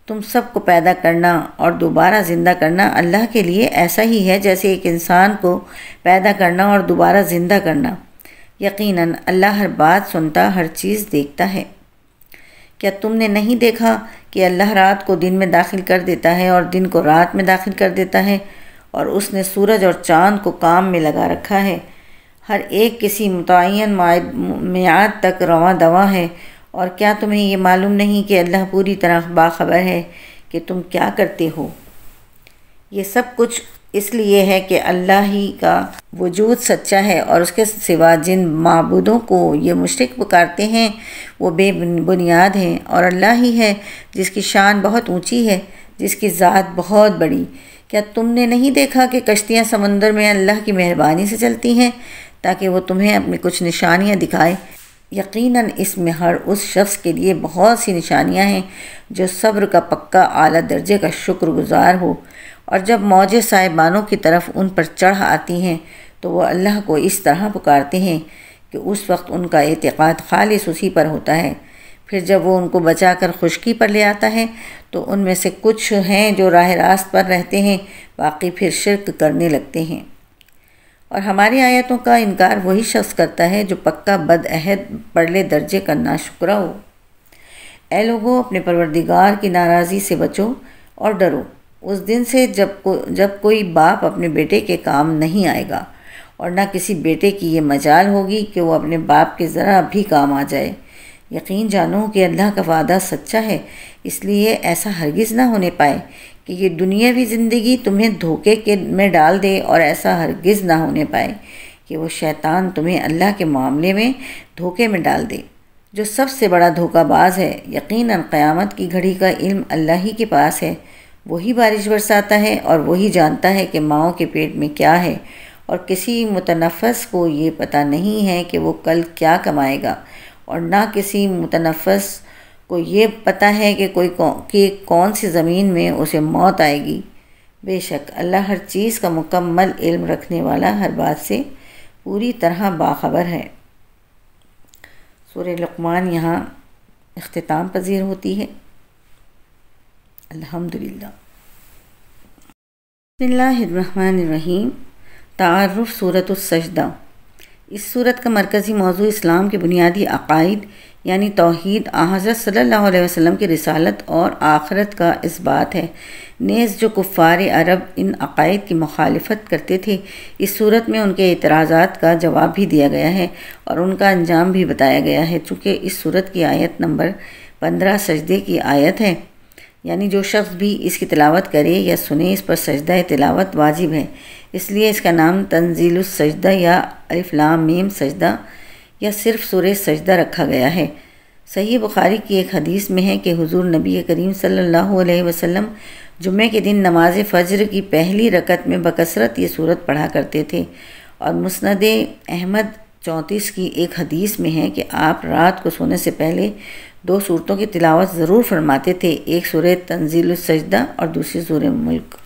تم سب کو پیدا کرنا اور دوبارہ زندہ کرنا اللہ کے لیے ایسا ہی ہے جیسے ایک انسان کو پیدا کرنا اور دوبارہ زندہ کرنا۔ یقیناً اللہ ہر بات سنتا، ہر چیز دیکھتا ہے۔ کیا تم نے نہیں دیکھا کہ اللہ رات کو دن میں داخل کر دیتا ہے اور دن کو رات میں داخل کر دیتا ہے، اور اس نے سورج اور چاند کو کام میں لگا رکھا ہے، ہر ایک کسی متعین میعاد تک رواں دواں ہے۔ اور کیا تمہیں یہ معلوم نہیں کہ اللہ پوری طرح باخبر ہے کہ تم کیا کرتے ہو؟ یہ سب کچھ اس لیے ہے کہ اللہ ہی کا وجود سچا ہے، اور اس کے سوا جن معبودوں کو یہ مشرک پکارتے ہیں وہ بے بنیاد ہیں، اور اللہ ہی ہے جس کی شان بہت اونچی ہے، جس کی ذات بہت بڑی۔ کیا تم نے نہیں دیکھا کہ کشتیاں سمندر میں اللہ کی مہربانی سے چلتی ہیں تاکہ وہ تمہیں اپنی کچھ نشانیاں دکھائے؟ یقیناً اس میں ہر اس شخص کے لیے بہت سی نشانیاں ہیں جو صبر کا پکا اعلیٰ درجے کا شکر گزار ہو۔ اور جب موجیں صاحبانوں کی طرف ان پر چڑھ آتی ہیں تو وہ اللہ کو اس طرح پکارتے ہیں کہ اس وقت ان کا اعتقاد خالص اسی پر ہوتا ہے۔ پھر جب وہ ان کو بچا کر خشکی پر لے آتا ہے تو ان میں سے کچھ ہیں جو راہ راست پر رہتے ہیں، باقی پھر شرک کرنے لگتے ہیں۔ اور ہماری آیتوں کا انکار وہی شخص کرتا ہے جو پکا بدعہد پرلے درجے کا ناشکرا ہو۔ اے لوگو، اپنے پروردگار کی ناراضی سے بچو اور ڈرو اس دن سے جب کوئی باپ اپنے بیٹے کے کام نہیں آئے گا، اور نہ کسی بیٹے کی یہ مجال ہوگی کہ وہ اپنے باپ کے ذرا بھی کام آ جائے۔ یقین جانو کہ اللہ کا وعدہ سچا ہے، اس لیے ایسا ہرگز نہ ہونے پائے کہ یہ دنیاوی زندگی تمہیں دھوکے میں ڈال دے، اور ایسا ہرگز نہ ہونے پائے کہ وہ شیطان تمہیں اللہ کے معاملے میں دھوکے میں ڈال دے، جو سب سے بڑا دھوکہ باز ہے۔ یقیناً قیامت کی گھڑی کا علم اللہ ہی کے پاس ہے، وہی بارش برساتا ہے اور وہی جانتا ہے کہ ماؤں کے پیٹ میں کیا ہے، اور کسی متنفس کو یہ پتہ نہیں ہے کہ وہ کل کیا کمائے گا، اور نہ کسی متنفس کو یہ پتہ ہے کہ کون سی زمین میں اسے موت آئے گی۔ بے شک اللہ ہر چیز کا مکمل علم رکھنے والا، ہر بات سے پوری طرح باخبر ہے۔ سورہ لقمان یہاں اختتام پذیر ہوتی ہے۔ الحمدللہ۔ بسم اللہ الرحمن الرحیم۔ تعارف سورۃ السجدہ۔ اس سورت کا مرکزی موضوع اسلام کے بنیادی عقائد یعنی توحید، حضرت صلی اللہ علیہ وسلم کی رسالت اور آخرت کا اثبات ہے۔ نیز جو کفار عرب ان عقائد کی مخالفت کرتے تھے، اس صورت میں ان کے اعتراضات کا جواب بھی دیا گیا ہے اور ان کا انجام بھی بتایا گیا ہے۔ چونکہ اس صورت کی آیت نمبر 15 سجدے کی آیت ہے، یعنی جو شخص بھی اس کی تلاوت کرے یا سنے اس پر سجدہ تلاوت واجب ہے، اس لیے اس کا نام تنزیل السجدہ یا الف لام میم سجدہ یا صرف سورہ سجدہ رکھا گیا ہے۔ صحیح بخاری کی ایک حدیث میں ہے کہ حضور نبی کریم صلی اللہ علیہ وسلم جمعہ کے دن نماز فجر کی پہلی رکعت میں بکثرت یہ سورت پڑھا کرتے تھے، اور مسند احمد 34 کی ایک حدیث میں ہے کہ آپ رات کو سونے سے پہلے 2 سورتوں کی تلاوت ضرور فرماتے تھے، ایک سورہ تنزیل السجدہ اور دوسری سورہ ملک۔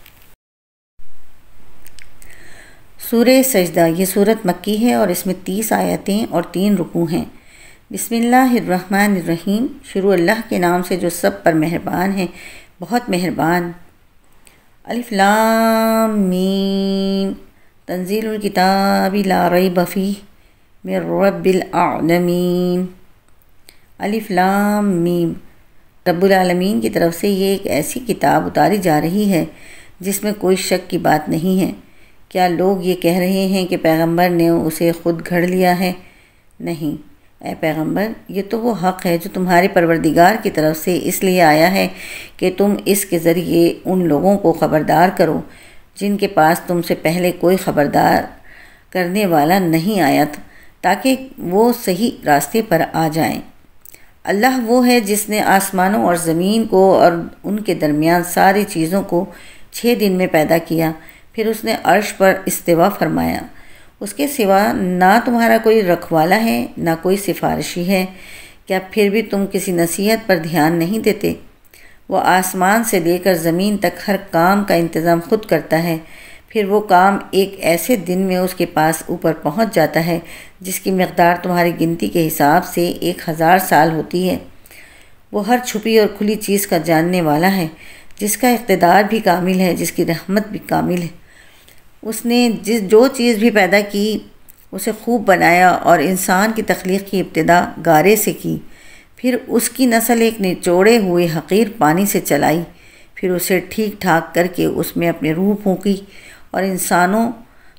سورہ سجدہ یہ سورت مکی ہے اور اس میں 30 آیتیں اور 3 رکوع ہیں۔ بسم اللہ الرحمن الرحیم۔ شروع اللہ کے نام سے جو سب پر مہربان ہے، بہت مہربان۔ الف لام میم تنزیل الکتاب لا ریب فیہ من رب العالمین۔ الف لام میم، رب العالمین کی طرف سے یہ ایک ایسی کتاب اتاری جا رہی ہے جس میں کوئی شک کی بات نہیں ہے۔ کیا لوگ یہ کہہ رہے ہیں کہ پیغمبر نے اسے خود گھڑ لیا ہے؟ نہیں، اے پیغمبر، یہ تو وہ حق ہے جو تمہارے پروردگار کی طرف سے اس لیے آیا ہے کہ تم اس کے ذریعے ان لوگوں کو خبردار کرو جن کے پاس تم سے پہلے کوئی خبردار کرنے والا نہیں آیا تھا، تاکہ وہ صحیح راستے پر آ جائیں۔ اللہ وہ ہے جس نے آسمانوں اور زمین کو اور ان کے درمیان ساری چیزوں کو 6 دن میں پیدا کیا، پھر اس نے عرش پر استوا فرمایا۔ اس کے سوا نہ تمہارا کوئی رکھوالا ہے نہ کوئی سفارشی ہے، کیا پھر بھی تم کسی نصیحت پر دھیان نہیں دیتے؟ وہ آسمان سے لے کر زمین تک ہر کام کا انتظام خود کرتا ہے، پھر وہ کام ایک ایسے دن میں اس کے پاس اوپر پہنچ جاتا ہے جس کی مقدار تمہاری گنتی کے حساب سے 1000 سال ہوتی ہے۔ وہ ہر چھپی اور کھلی چیز کا جاننے والا ہے، جس کا اقتدار بھی کامل ہے، جس کی رحمت بھی کامل ہے۔ اس نے جو چیز بھی پیدا کی اسے خوب بنایا، اور انسان کی تخلیق کی ابتدا گارے سے کی، پھر اس کی نسل ایک نچوڑے ہوئے حقیر پانی سے چلائی، پھر اسے ٹھیک ٹھاک کر کے اس میں اپنی روح پھونکی، اور انسانوں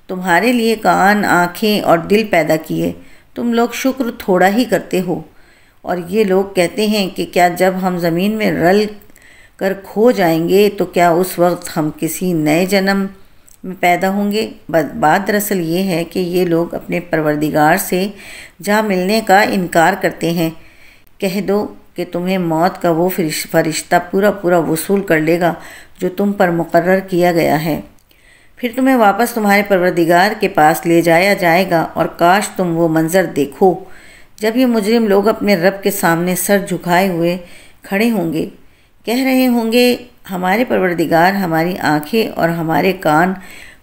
تمہارے لیے کان، آنکھیں اور دل پیدا کیے۔ تم لوگ شکر تھوڑا ہی کرتے ہو، اور یہ لوگ کہتے ہیں کہ کیا جب ہم زمین میں رل کر کھو جائیں گے تو کیا اس وقت ہم کسی نئے جنم میں پیدا ہوں گے؟ بات دراصل یہ ہے کہ یہ لوگ اپنے پروردگار سے جا ملنے کا انکار کرتے ہیں۔ کہہ دو کہ تمہیں موت کا وہ فرشتہ پورا وصول کر لے گا جو تم پر مقرر کیا گیا ہے، پھر تمہیں واپس تمہارے پروردگار کے پاس لے جایا جائے گا، اور کاش تم وہ منظر دیکھو جب یہ مجرم لوگ اپنے رب کے سامنے سر جھکائے ہوئے کھڑے ہوں گے، کہہ رہے ہوں گے ہمارے پروردگار، ہماری آنکھیں اور ہمارے کان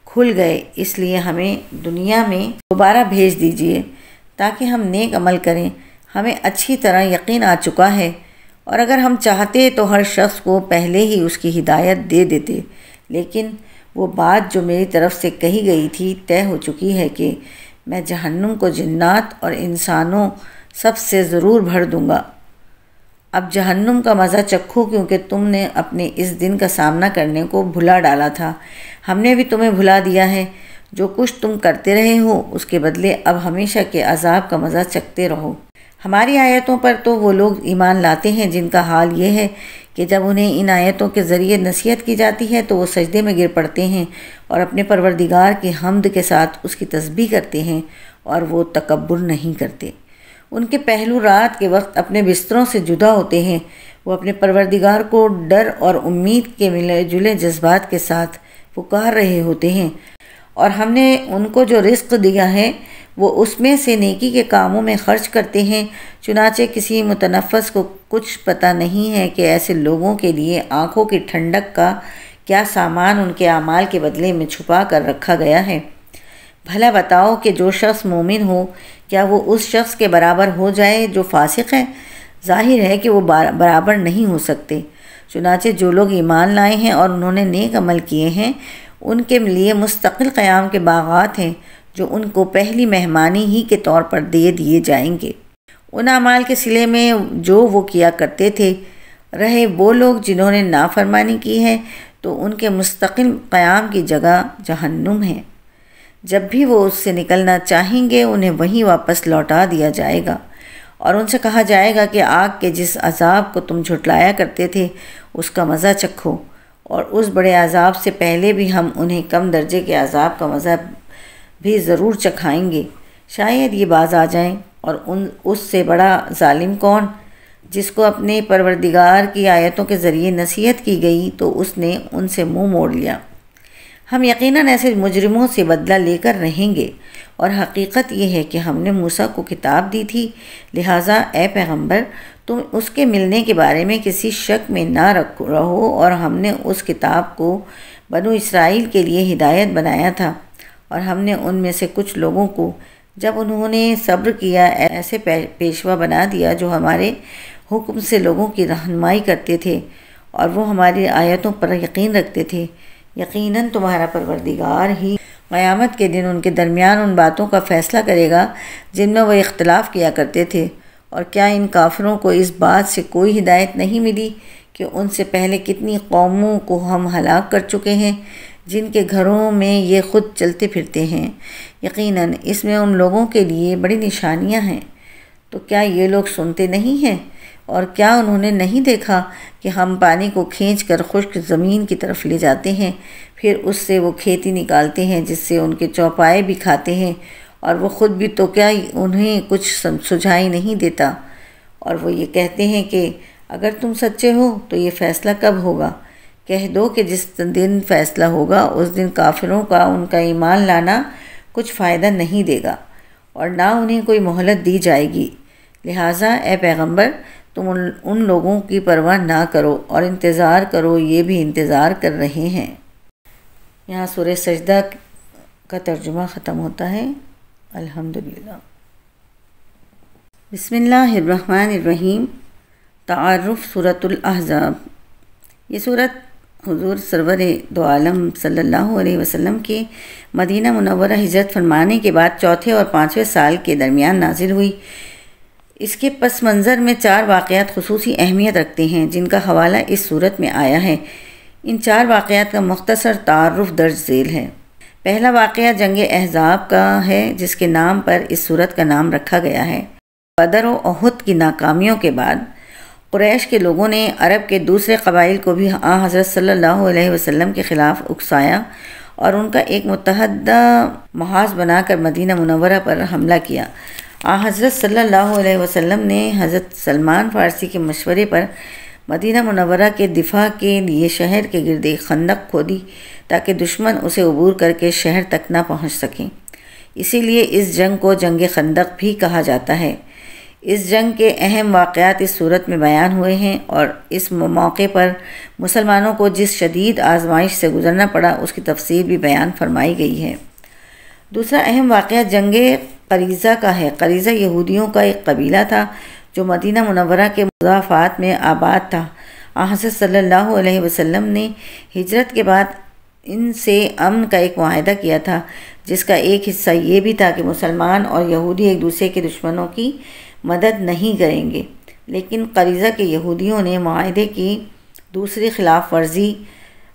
کھل گئے، اس لیے ہمیں دنیا میں دوبارہ بھیج دیجیے تاکہ ہم نیک عمل کریں۔ ہمیں اچھی طرح یقین آ چکا ہے، اور اگر ہم چاہتے تو ہر شخص کو پہلے ہی اس کی ہدایت دے دیتے، لیکن وہ بات جو میری طرف سے کہی گئی تھی طے ہو چکی ہے کہ میں جہنم کو جنات اور انسانوں سب سے ضرور بھر دوں گا۔ اب جہنم کا مزہ چکھو، کیونکہ تم نے اپنے اس دن کا سامنا کرنے کو بھلا ڈالا تھا، ہم نے بھی تمہیں بھلا دیا ہے۔ جو کچھ تم کرتے رہے ہو اس کے بدلے اب ہمیشہ کے عذاب کا مزہ چکھتے رہو۔ ہماری آیتوں پر تو وہ لوگ ایمان لاتے ہیں جن کا حال یہ ہے کہ جب انہیں ان آیتوں کے ذریعے نصیحت کی جاتی ہے تو وہ سجدے میں گر پڑتے ہیں اور اپنے پروردگار کی حمد کے ساتھ اس کی تسبیح کرتے ہیں اور وہ تکبر نہیں کرتے۔ ان کے پہلو رات کے وقت اپنے بستروں سے جدا ہوتے ہیں، وہ اپنے پروردگار کو ڈر اور امید کے ملے جلے جذبات کے ساتھ پکار رہے ہوتے ہیں، اور ہم نے ان کو جو رزق دیا ہے وہ اس میں سے نیکی کے کاموں میں خرچ کرتے ہیں۔ چنانچہ کسی متنفس کو کچھ پتہ نہیں ہے کہ ایسے لوگوں کے لیے آنکھوں کی ٹھنڈک کا کیا سامان ان کے اعمال کے بدلے میں چھپا کر رکھا گیا ہے۔ بھلا بتاؤ کہ جو شخص مومن ہو کیا وہ اس شخص کے برابر ہو جائے جو فاسق ہے؟ ظاہر ہے کہ وہ برابر نہیں ہو سکتے۔ چنانچہ جو لوگ ایمان لائے ہیں اور انہوں نے نیک عمل کیے ہیں ان کے لیے مستقل قیام کے باغات ہیں جو ان کو پہلی مہمانی ہی کے طور پر دے دیے جائیں گے۔ ان اعمال کے صلے میں جو وہ کیا کرتے تھے، رہے وہ لوگ جنہوں نے نافرمانی کی ہے تو ان کے مستقل قیام کی جگہ جہنم ہے۔ جب بھی وہ اس سے نکلنا چاہیں گے انہیں وہیں واپس لوٹا دیا جائے گا، اور ان سے کہا جائے گا کہ آگ کے جس عذاب کو تم جھٹلایا کرتے تھے اس کا مزہ چکھو، اور اس بڑے عذاب سے پہلے بھی ہم انہیں کم درجے کے عذاب کا مزہ بھی ضرور چکھائیں گے۔ شاید یہ باز آ جائیں، اور اس سے بڑا ظالم کون؟ جس کو اپنے پروردگار کی آیتوں کے ذریعے نصیحت کی گئی تو اس نے ان سے منہ موڑ لیا۔ ہم یقیناً ایسے مجرموں سے بدلہ لے کر رہیں گے، اور حقیقت یہ ہے کہ ہم نے موسیٰ کو کتاب دی تھی، لہٰذا اے پیغمبر تم اس کے ملنے کے بارے میں کسی شک میں نہ رہو، اور ہم نے اس کتاب کو بنو اسرائیل کے لیے ہدایت بنایا تھا، اور ہم نے ان میں سے کچھ لوگوں کو جب انہوں نے صبر کیا ایسے پیشوا بنا دیا جو ہمارے حکم سے لوگوں کی رہنمائی کرتے تھے اور وہ ہماری آیتوں پر یقین رکھتے تھے۔ یقیناً تمہارا پروردگار ہی قیامت کے دن ان کے درمیان ان باتوں کا فیصلہ کرے گا جن میں وہ اختلاف کیا کرتے تھے۔ اور کیا ان کافروں کو اس بات سے کوئی ہدایت نہیں ملی کہ ان سے پہلے کتنی قوموں کو ہم ہلاک کر چکے ہیں جن کے گھروں میں یہ خود چلتے پھرتے ہیں؟ یقیناً اس میں ان لوگوں کے لیے بڑی نشانیاں ہیں۔ تو کیا یہ لوگ سنتے نہیں ہیں؟ اور کیا انہوں نے نہیں دیکھا کہ ہم پانی کو کھینچ کر خشک زمین کی طرف لے جاتے ہیں، پھر اس سے وہ کھیتی نکالتے ہیں جس سے ان کے چوپائے بھی کھاتے ہیں، اور وہ خود بھی تو کیا انہیں کچھ سجھائی نہیں دیتا؟ اور وہ یہ کہتے ہیں کہ اگر تم سچے ہو تو یہ فیصلہ کب ہوگا؟ کہہ دو کہ جس دن فیصلہ ہوگا اس دن کافروں کا ان کا ایمان لانا کچھ فائدہ نہیں دے گا، اور نہ انہیں کوئی مہلت دی جائے گی۔ لہٰذا اے پیغمبر تم ان لوگوں کی پرواہ نہ کرو اور انتظار کرو، یہ بھی انتظار کر رہے ہیں۔ یہاں سورہ سجدہ کا ترجمہ ختم ہوتا ہے۔ الحمدللہ۔ بسم اللہ الرحمن الرحیم۔ تعارف سورۃ الاحزاب۔ یہ سورت حضور سرور دو عالم صلی اللہ علیہ وسلم کے مدینہ منورہ ہجرت فرمانے کے بعد چوتھے اور 5ویں سال کے درمیان نازل ہوئی۔ اس کے پس منظر میں 4 واقعات خصوصی اہمیت رکھتے ہیں جن کا حوالہ اس صورت میں آیا ہے۔ ان 4 واقعات کا مختصر تعارف درج ذیل ہے۔ پہلا واقعہ جنگ احزاب کا ہے جس کے نام پر اس صورت کا نام رکھا گیا ہے۔ بدر و احد کی ناکامیوں کے بعد قریش کے لوگوں نے عرب کے دوسرے قبائل کو بھی حضرت صلی اللہ علیہ وسلم کے خلاف اکسایا اور ان کا ایک متحدہ محاذ بنا کر مدینہ منورہ پر حملہ کیا۔ حضرت صلی اللہ علیہ وسلم نے حضرت سلمان فارسی کے مشورے پر مدینہ منورہ کے دفاع کے لیے شہر کے گرد ایک خندق کھودی تاکہ دشمن اسے عبور کر کے شہر تک نہ پہنچ سکیں۔ اسی لیے اس جنگ کو جنگ خندق بھی کہا جاتا ہے۔ اس جنگ کے اہم واقعات اس صورت میں بیان ہوئے ہیں اور اس موقع پر مسلمانوں کو جس شدید آزمائش سے گزرنا پڑا اس کی تفصیل بھی بیان فرمائی گئی ہے۔ دوسرا اہم واقعہ جنگ قریظہ کا ہے۔ قریظہ یہودیوں کا ایک قبیلہ تھا جو مدینہ منورہ کے مضافات میں آباد تھا۔ حضرت صلی اللہ علیہ وسلم نے ہجرت کے بعد ان سے امن کا ایک معاہدہ کیا تھا جس کا ایک حصہ یہ بھی تھا کہ مسلمان اور یہودی ایک دوسرے کے دشمنوں کی مدد نہیں کریں گے، لیکن قریظہ کے یہودیوں نے معاہدے کی دوسری خلاف ورزی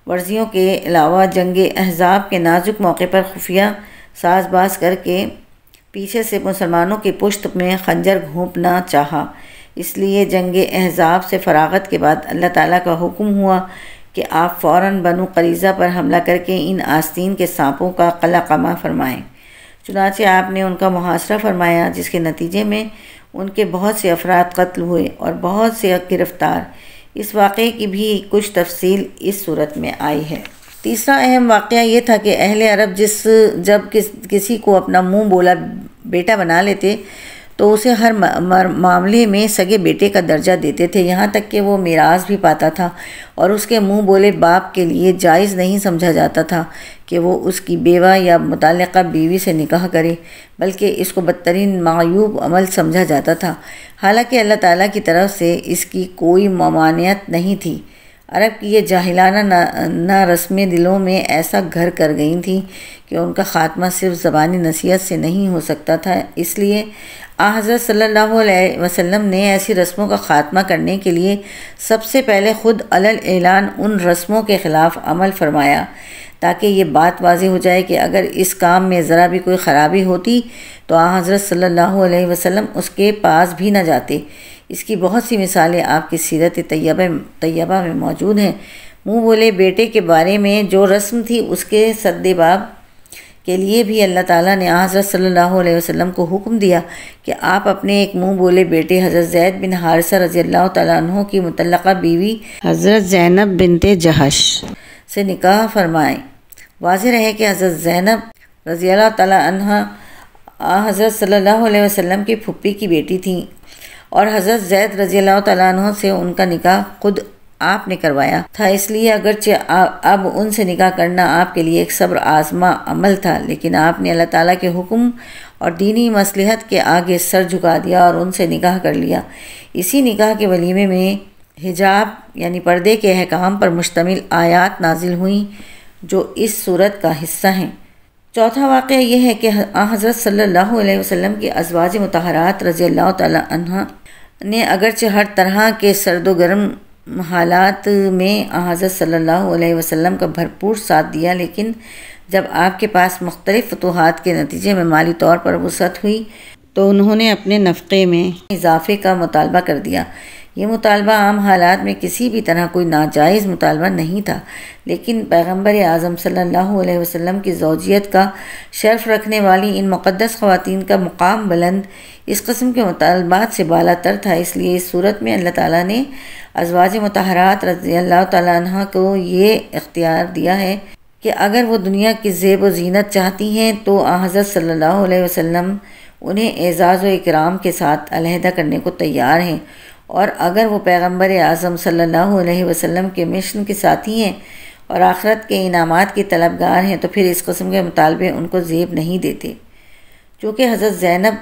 ورزیوں کے علاوہ جنگ احزاب کے نازک موقع پر خفیہ ساز باز کر کے پیچھے سے مسلمانوں کی پشت میں خنجر گھونپنا چاہا۔ اس لیے جنگ احزاب سے فراغت کے بعد اللہ تعالیٰ کا حکم ہوا کہ آپ فوراً بنو قریظہ پر حملہ کر کے ان آستین کے سانپوں کا قلع قمع فرمائیں۔ چنانچہ آپ نے ان کا محاصرہ فرمایا، جس کے نتیجے میں ان کے بہت سے افراد قتل ہوئے اور بہت سے گرفتار۔ اس واقعے کی بھی کچھ تفصیل اس صورت میں آئی ہے۔ تیسرا اہم واقعہ یہ تھا کہ اہل عرب جب کسی کو اپنا منہ بولا بیٹا بنا لیتے تو اسے ہر معاملے میں سگے بیٹے کا درجہ دیتے تھے، یہاں تک کہ وہ میراث بھی پاتا تھا، اور اس کے منہ بولے باپ کے لیے جائز نہیں سمجھا جاتا تھا کہ وہ اس کی بیوہ یا متعلقہ بیوی سے نکاح کرے، بلکہ اس کو بدترین معیوب عمل سمجھا جاتا تھا، حالانکہ اللہ تعالیٰ کی طرف سے اس کی کوئی ممانعت نہیں تھی۔ عرب کی یہ جاہلانہ رسمیں دلوں میں ایسا گھر کر گئی تھیں کہ ان کا خاتمہ صرف زبانی نصیحت سے نہیں ہو سکتا تھا۔ اس لیے حضرت صلی اللہ علیہ وسلم نے ایسی رسموں کا خاتمہ کرنے کے لیے سب سے پہلے خود علل اعلان ان رسموں کے خلاف عمل فرمایا، تاکہ یہ بات واضح ہو جائے کہ اگر اس کام میں ذرا بھی کوئی خرابی ہوتی تو حضرت صلی اللہ علیہ وسلم اس کے پاس بھی نہ جاتے۔ اس کی بہت سی مثالیں آپ کی سیرت طیبہ میں موجود ہیں۔ منہ بولے بیٹے کے بارے میں جو رسم تھی، اس کے سد باب کے لیے بھی اللہ تعالیٰ نے حضرت صلی اللہ علیہ وسلم کو حکم دیا کہ آپ اپنے ایک منہ بولے بیٹے حضرت زید بن حارثہ رضی اللہ تعالیٰ عنہ کی مطلقہ بیوی حضرت زینب بنت جہش سے نکاح فرمائیں۔ واضح رہے کہ حضرت زینب رضی اللہ تعالیٰ عنہ حضرت صلی اللہ علیہ وسلم کی پھوپھی کی بیٹی تھیں، اور حضرت زید رضی اللہ تعالیٰ عنہ سے ان کا نکاح خود آپ نے کروایا تھا۔ اس لیے اگرچہ اب ان سے نکاح کرنا آپ کے لیے ایک صبر آزما عمل تھا، لیکن آپ نے اللہ تعالیٰ کے حکم اور دینی مصلحت کے آگے سر جھکا دیا اور ان سے نکاح کر لیا۔ اسی نکاح کے ولیمے میں حجاب یعنی پردے کے احکام پر مشتمل آیات نازل ہوئیں جو اس صورت کا حصہ ہیں۔ چوتھا واقعہ یہ ہے کہ حضرت صلی اللہ علیہ وسلم کی ازواج مطہرات رضی اللہ تعالیٰ عنہ نے اگرچہ ہر طرح کے سرد و گرم حالات میں حضرت صلی اللہ علیہ وسلم کا بھرپور ساتھ دیا، لیکن جب آپ کے پاس مختلف فتوحات کے نتیجے میں مالی طور پر وسعت ہوئی تو انہوں نے اپنے نفقے میں اضافے کا مطالبہ کر دیا۔ یہ مطالبہ عام حالات میں کسی بھی طرح کوئی ناجائز مطالبہ نہیں تھا، لیکن پیغمبر اعظم صلی اللہ علیہ وسلم کی زوجیت کا شرف رکھنے والی ان مقدس خواتین کا مقام بلند اس قسم کے مطالبات سے بالا تر تھا۔ اس لیے اس صورت میں اللہ تعالیٰ نے ازواج مطہرات رضی اللہ تعالیٰ عنہ کو یہ اختیار دیا ہے کہ اگر وہ دنیا کی زیب و زینت چاہتی ہیں تو حضرت صلی اللہ علیہ وسلم انہیں اعزاز و اکرام کے ساتھ علیحدہ کرنے کو تیار ہیں، اور اگر وہ پیغمبر اعظم صلی اللہ علیہ وسلم کے مشن کے ساتھی ہیں اور آخرت کے انعامات کی طلبگار ہیں تو پھر اس قسم کے مطالبے ان کو زیب نہیں دیتے۔ چونکہ حضرت زینب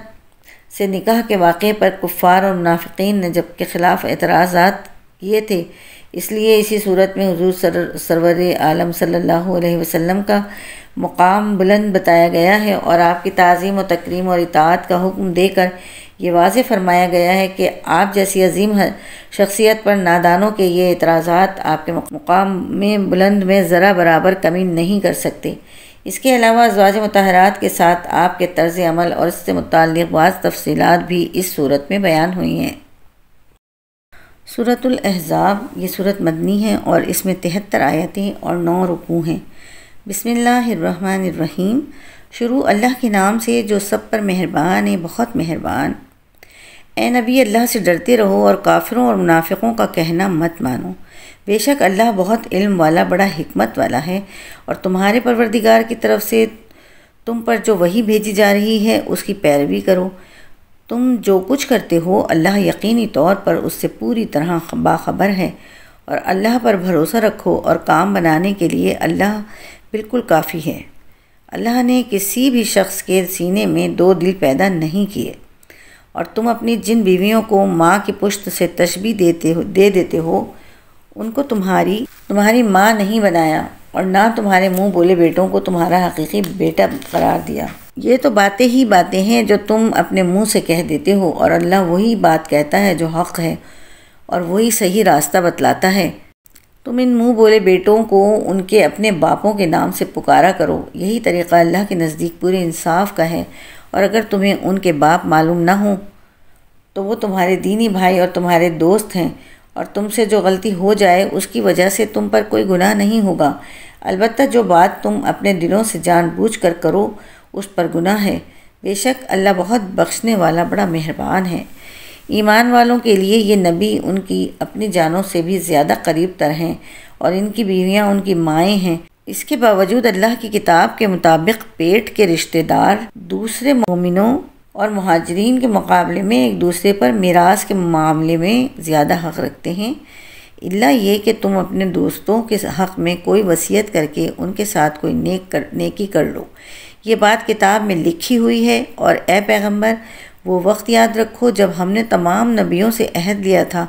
سے نکاح کے واقعے پر کفار اور منافقین نے جب کے خلاف اعتراضات کیے تھے، اس لیے اسی صورت میں حضور سرور عالم صلی اللہ علیہ وسلم کا مقام بلند بتایا گیا ہے، اور آپ کی تعظیم و تکریم اور اطاعت کا حکم دے کر یہ واضح فرمایا گیا ہے کہ آپ جیسی عظیم شخصیت پر نادانوں کے یہ اعتراضات آپ کے مقام میں بلند میں ذرا برابر کمی نہیں کر سکتے۔ اس کے علاوہ ازواج مطہرات کے ساتھ آپ کے طرز عمل اور اس سے متعلق بعض تفصیلات بھی اس صورت میں بیان ہوئی ہیں۔ سورۃ الاحزاب یہ صورت مدنی ہے اور اس میں 73 آیتیں اور 9 رکوع ہیں۔ بسم اللہ الرحمن الرحیم۔ شروع اللہ کے نام سے جو سب پر مہربان ہے، بہت مہربان۔ اے نبی، اللہ سے ڈرتے رہو اور کافروں اور منافقوں کا کہنا مت مانو۔ بے شک اللہ بہت علم والا، بڑا حکمت والا ہے، اور تمہارے پروردگار کی طرف سے تم پر جو وحی بھیجی جا رہی ہے اس کی پیروی کرو۔ تم جو کچھ کرتے ہو اللہ یقینی طور پر اس سے پوری طرح باخبر ہے، اور اللہ پر بھروسہ رکھو اور کام بنانے کے لیے اللہ بالکل کافی ہے۔ اللہ نے کسی بھی شخص کے سینے میں 2 دل پیدا نہیں کیے، اور تم اپنی جن بیویوں کو ماں کی پشت سے تشبیہ دے دیتے ہو ان کو تمہاری ماں نہیں بنایا، اور نہ تمہارے منہ بولے بیٹوں کو تمہارا حقیقی بیٹا قرار دیا۔ یہ تو باتیں ہی باتیں ہیں جو تم اپنے منہ سے کہہ دیتے ہو، اور اللہ وہی بات کہتا ہے جو حق ہے اور وہی صحیح راستہ بتلاتا ہے۔ تم ان منہ بولے بیٹوں کو ان کے اپنے باپوں کے نام سے پکارا کرو، یہی طریقہ اللہ کے نزدیک پورے انصاف کا ہے، اور اگر تمہیں ان کے باپ معلوم نہ ہوں تو وہ تمہارے دینی بھائی اور تمہارے دوست ہیں، اور تم سے جو غلطی ہو جائے اس کی وجہ سے تم پر کوئی گناہ نہیں ہوگا، البتہ جو بات تم اپنے دلوں سے جان بوجھ کر کرو اس پر گناہ ہے، بے شک اللہ بہت بخشنے والا بڑا مہربان ہے۔ ایمان والوں کے لیے یہ نبی ان کی اپنی جانوں سے بھی زیادہ قریب تر ہیں، اور ان کی بیویاں ان کی مائیں ہیں۔ اس کے باوجود اللہ کی کتاب کے مطابق پیٹ کے رشتہ دار دوسرے مومنوں اور مہاجرین کے مقابلے میں ایک دوسرے پر میراث کے معاملے میں زیادہ حق رکھتے ہیں، الا یہ کہ تم اپنے دوستوں کے حق میں کوئی وصیت کر کے ان کے ساتھ کوئی نیکی کر لو۔ یہ بات کتاب میں لکھی ہوئی ہے، اور اے پیغمبر وہ وقت یاد رکھو جب ہم نے تمام نبیوں سے عہد لیا تھا،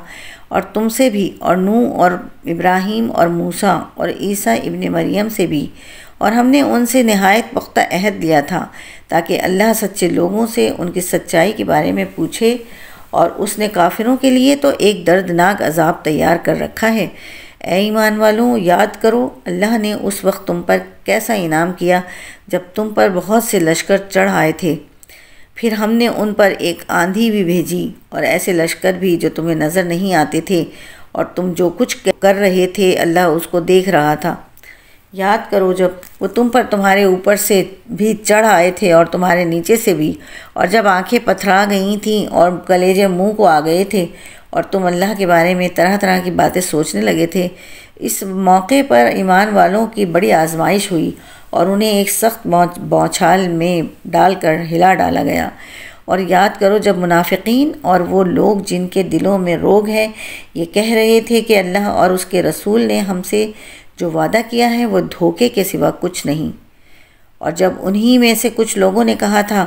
اور تم سے بھی، اور نوح اور ابراہیم اور موسیٰ اور عیسیٰ ابن مریم سے بھی، اور ہم نے ان سے نہایت پختہ عہد لیا تھا تاکہ اللہ سچے لوگوں سے ان کی سچائی کے بارے میں پوچھے، اور اس نے کافروں کے لیے تو ایک دردناک عذاب تیار کر رکھا ہے۔ اے ایمان والوں، یاد کرو اللہ نے اس وقت تم پر کیسا انعام کیا جب تم پر بہت سے لشکر چڑھ آئے تھے، پھر ہم نے ان پر ایک آندھی بھی بھیجی، اور ایسے لشکر بھی جو تمہیں نظر نہیں آتے تھے، اور تم جو کچھ کر رہے تھے اللہ اس کو دیکھ رہا تھا۔ یاد کرو جب وہ تم پر تمہارے اوپر سے بھی چڑھ آئے تھے اور تمہارے نیچے سے بھی، اور جب آنکھیں پتھرا گئی تھیں اور کلیجے منہ کو آ گئے تھے، اور تم اللہ کے بارے میں طرح طرح کی باتیں سوچنے لگے تھے۔ اس موقع پر ایمان والوں کی بڑی آزمائش ہوئی، اور انہیں ایک سخت بوچھال میں ڈال کر ہلا ڈالا گیا۔ اور یاد کرو جب منافقین اور وہ لوگ جن کے دلوں میں روگ ہے یہ کہہ رہے تھے کہ اللہ اور اس کے رسول نے ہم سے جو وعدہ کیا ہے وہ دھوکے کے سوا کچھ نہیں، اور جب انہی میں سے کچھ لوگوں نے کہا تھا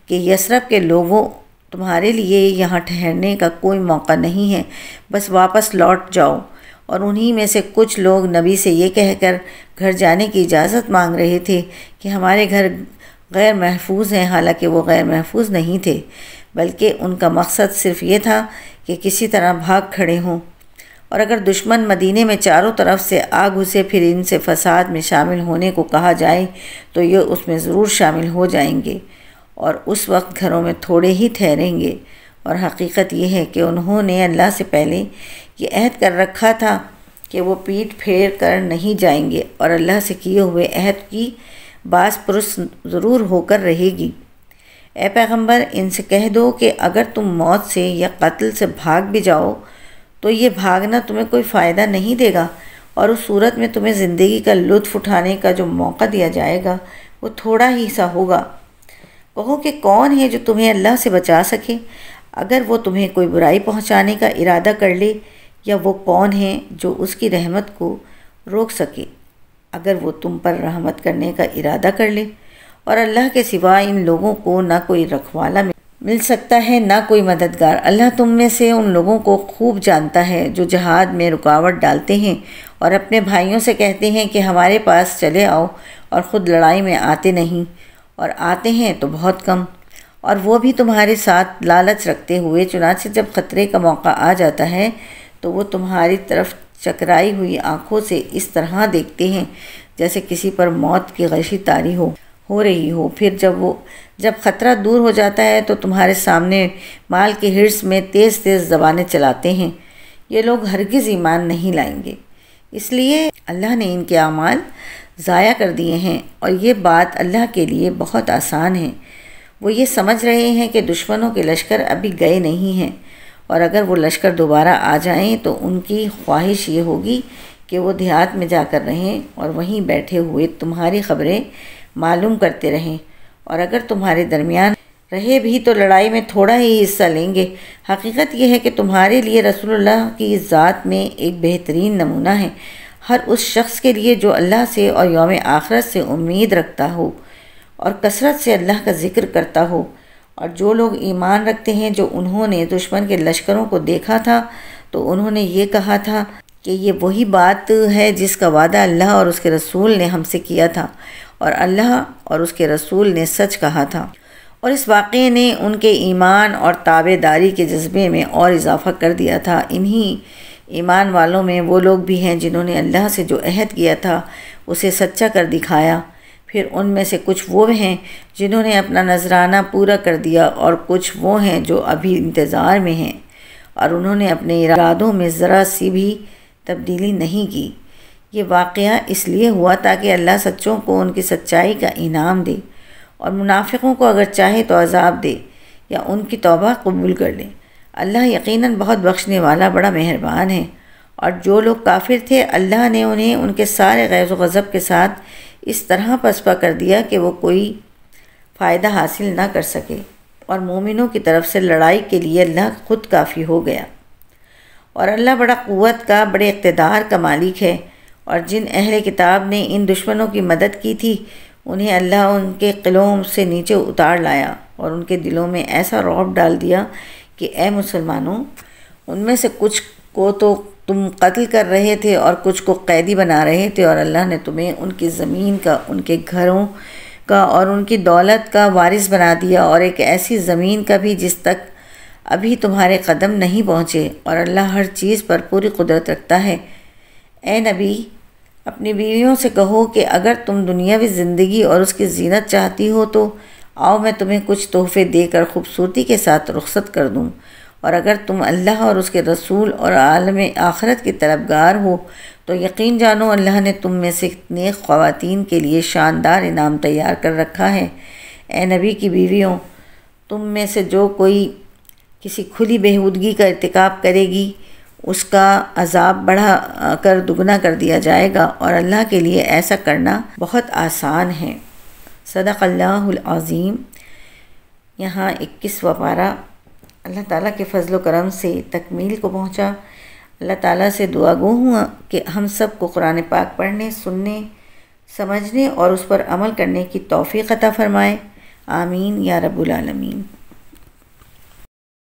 کہ یثرب کے لوگوں تمہارے لیے یہاں ٹھہرنے کا کوئی موقع نہیں ہے، بس واپس لوٹ جاؤ، اور انہی میں سے کچھ لوگ نبی سے یہ کہہ کر گھر جانے کی اجازت مانگ رہے تھے کہ ہمارے گھر غیر محفوظ ہیں، حالانکہ وہ غیر محفوظ نہیں تھے، بلکہ ان کا مقصد صرف یہ تھا کہ کسی طرح بھاگ کھڑے ہوں۔ اور اگر دشمن مدینے میں چاروں طرف سے آ گھسے پھر ان سے فساد میں شامل ہونے کو کہا جائے تو یہ اس میں ضرور شامل ہو جائیں گے، اور اس وقت گھروں میں تھوڑے ہی ٹھہریں گے، اور حقیقت یہ ہے کہ انہوں نے اللہ سے پہلے یہ عہد کر رکھا تھا کہ وہ پیٹھ پھیر کر نہیں جائیں گے، اور اللہ سے کیے ہوئے عہد کی باز پرس ضرور ہو کر رہے گی۔ اے پیغمبر ان سے کہہ دو کہ اگر تم موت سے یا قتل سے بھاگ بھی جاؤ تو یہ بھاگنا تمہیں کوئی فائدہ نہیں دے گا، اور اس صورت میں تمہیں زندگی کا لطف اٹھانے کا جو موقع دیا جائے گا وہ تھوڑا ہی سا ہوگا۔ کہو کہ کون ہے جو تمہیں اللہ سے بچا سکے اگر وہ تمہیں کوئی برائی پہنچانے کا ارادہ کر لے، یا وہ کون ہے جو اس کی رحمت کو روک سکے اگر وہ تم پر رحمت کرنے کا ارادہ کر لے، اور اللہ کے سوا ان لوگوں کو نہ کوئی رکھوالا مل سکتا ہے نہ کوئی مددگار۔ اللہ تم میں سے ان لوگوں کو خوب جانتا ہے جو جہاد میں رکاوٹ ڈالتے ہیں اور اپنے بھائیوں سے کہتے ہیں کہ ہمارے پاس چلے آؤ، اور خود لڑائی میں آتے نہیں، اور آتے ہیں تو بہت کم، اور وہ بھی تمہارے ساتھ لالچ رکھتے ہوئے، چنانچہ جب خطرے کا موقع آ جاتا ہے تو وہ تمہاری طرف چکرائی ہوئی آنکھوں سے اس طرح دیکھتے ہیں جیسے کسی پر موت کی غشی طاری ہو رہی ہو۔ پھر جب خطرہ دور ہو جاتا ہے تو تمہارے سامنے مال کے حرص میں تیز تیز زبانیں چلاتے ہیں۔ یہ لوگ ہرگز ایمان نہیں لائیں گے، اس لیے اللہ نے ان کے اعمال ضائع کر دیے ہیں، اور یہ بات اللہ کے لیے بہت آسان ہے۔ وہ یہ سمجھ رہے ہیں کہ دشمنوں کے لشکر ابھی گئے نہیں ہیں، اور اگر وہ لشکر دوبارہ آ جائیں تو ان کی خواہش یہ ہوگی کہ وہ دیہات میں جا کر رہیں اور وہیں بیٹھے ہوئے تمہاری خبریں معلوم کرتے رہیں، اور اگر تمہارے درمیان رہے بھی تو لڑائی میں تھوڑا ہی حصہ لیں گے۔ حقیقت یہ ہے کہ تمہارے لیے رسول اللہ کی ذات میں ایک بہترین نمونہ ہے، ہر اس شخص کے لیے جو اللہ سے اور یوم آخرت سے امید رکھتا ہو اور کثرت سے اللہ کا ذکر کرتا ہو۔ اور جو لوگ ایمان رکھتے ہیں، جو انہوں نے دشمن کے لشکروں کو دیکھا تھا تو انہوں نے یہ کہا تھا کہ یہ وہی بات ہے جس کا وعدہ اللہ اور اس کے رسول نے ہم سے کیا تھا، اور اللہ اور اس کے رسول نے سچ کہا تھا۔ اور اس واقعے نے ان کے ایمان اور تابع داری کے جذبے میں اور اضافہ کر دیا تھا۔ انہی ایمان والوں میں وہ لوگ بھی ہیں جنہوں نے اللہ سے جو عہد کیا تھا اسے سچا کر دکھایا، پھر ان میں سے کچھ وہ ہیں جنہوں نے اپنا نذرانہ پورا کر دیا، اور کچھ وہ ہیں جو ابھی انتظار میں ہیں، اور انہوں نے اپنے ارادوں میں ذرا سی بھی تبدیلی نہیں کی۔ یہ واقعہ اس لیے ہوا تاکہ اللہ سچوں کو ان کی سچائی کا انعام دے، اور منافقوں کو اگر چاہے تو عذاب دے یا ان کی توبہ قبول کر لے۔ اللہ یقیناً بہت بخشنے والا بڑا مہربان ہے۔ اور جو لوگ کافر تھے اللہ نے انہیں ان کے سارے غیظ و غضب کے ساتھ اس طرح پسپا کر دیا کہ وہ کوئی فائدہ حاصل نہ کر سکے، اور مومنوں کی طرف سے لڑائی کے لیے اللہ خود کافی ہو گیا۔ اور اللہ بڑا قوت کا، بڑے اقتدار کا مالک ہے۔ اور جن اہل کتاب نے ان دشمنوں کی مدد کی تھی انہیں اللہ ان کے قلعوں سے نیچے اتار لایا، اور ان کے دلوں میں ایسا رعب ڈال دیا کہ اے مسلمانوں، ان میں سے کچھ کو تو تم قتل کر رہے تھے اور کچھ کو قیدی بنا رہے تھے، اور اللہ نے تمہیں ان کی زمین کا، ان کے گھروں کا اور ان کی دولت کا وارث بنا دیا، اور ایک ایسی زمین کا بھی جس تک ابھی تمہارے قدم نہیں پہنچے، اور اللہ ہر چیز پر پوری قدرت رکھتا ہے۔ اے نبی، اپنی بیویوں سے کہو کہ اگر تم دنیاوی زندگی اور اس کی زینت چاہتی ہو تو آؤ میں تمہیں کچھ تحفے دے کر خوبصورتی کے ساتھ رخصت کر دوں، اور اگر تم اللہ اور اس کے رسول اور عالم آخرت کی طلبگار ہو تو یقین جانو اللہ نے تم میں سے نیک خواتین کے لیے شاندار انعام تیار کر رکھا ہے۔ اے نبی کی بیویوں، تم میں سے جو کوئی کسی کھلی بےہودگی کا ارتکاب کرے گی اس کا عذاب بڑھا کر دگنا کر دیا جائے گا، اور اللہ کے لیے ایسا کرنا بہت آسان ہے۔ صدق اللہ العظیم۔ یہاں 21واں پارہ اللہ تعالیٰ کے فضل و کرم سے تکمیل کو پہنچا۔ اللہ تعالیٰ سے دعا گو ہوں کہ ہم سب کو قرآن پاک پڑھنے، سننے، سمجھنے اور اس پر عمل کرنے کی توفیق عطا فرمائے۔ آمین یا رب العالمین۔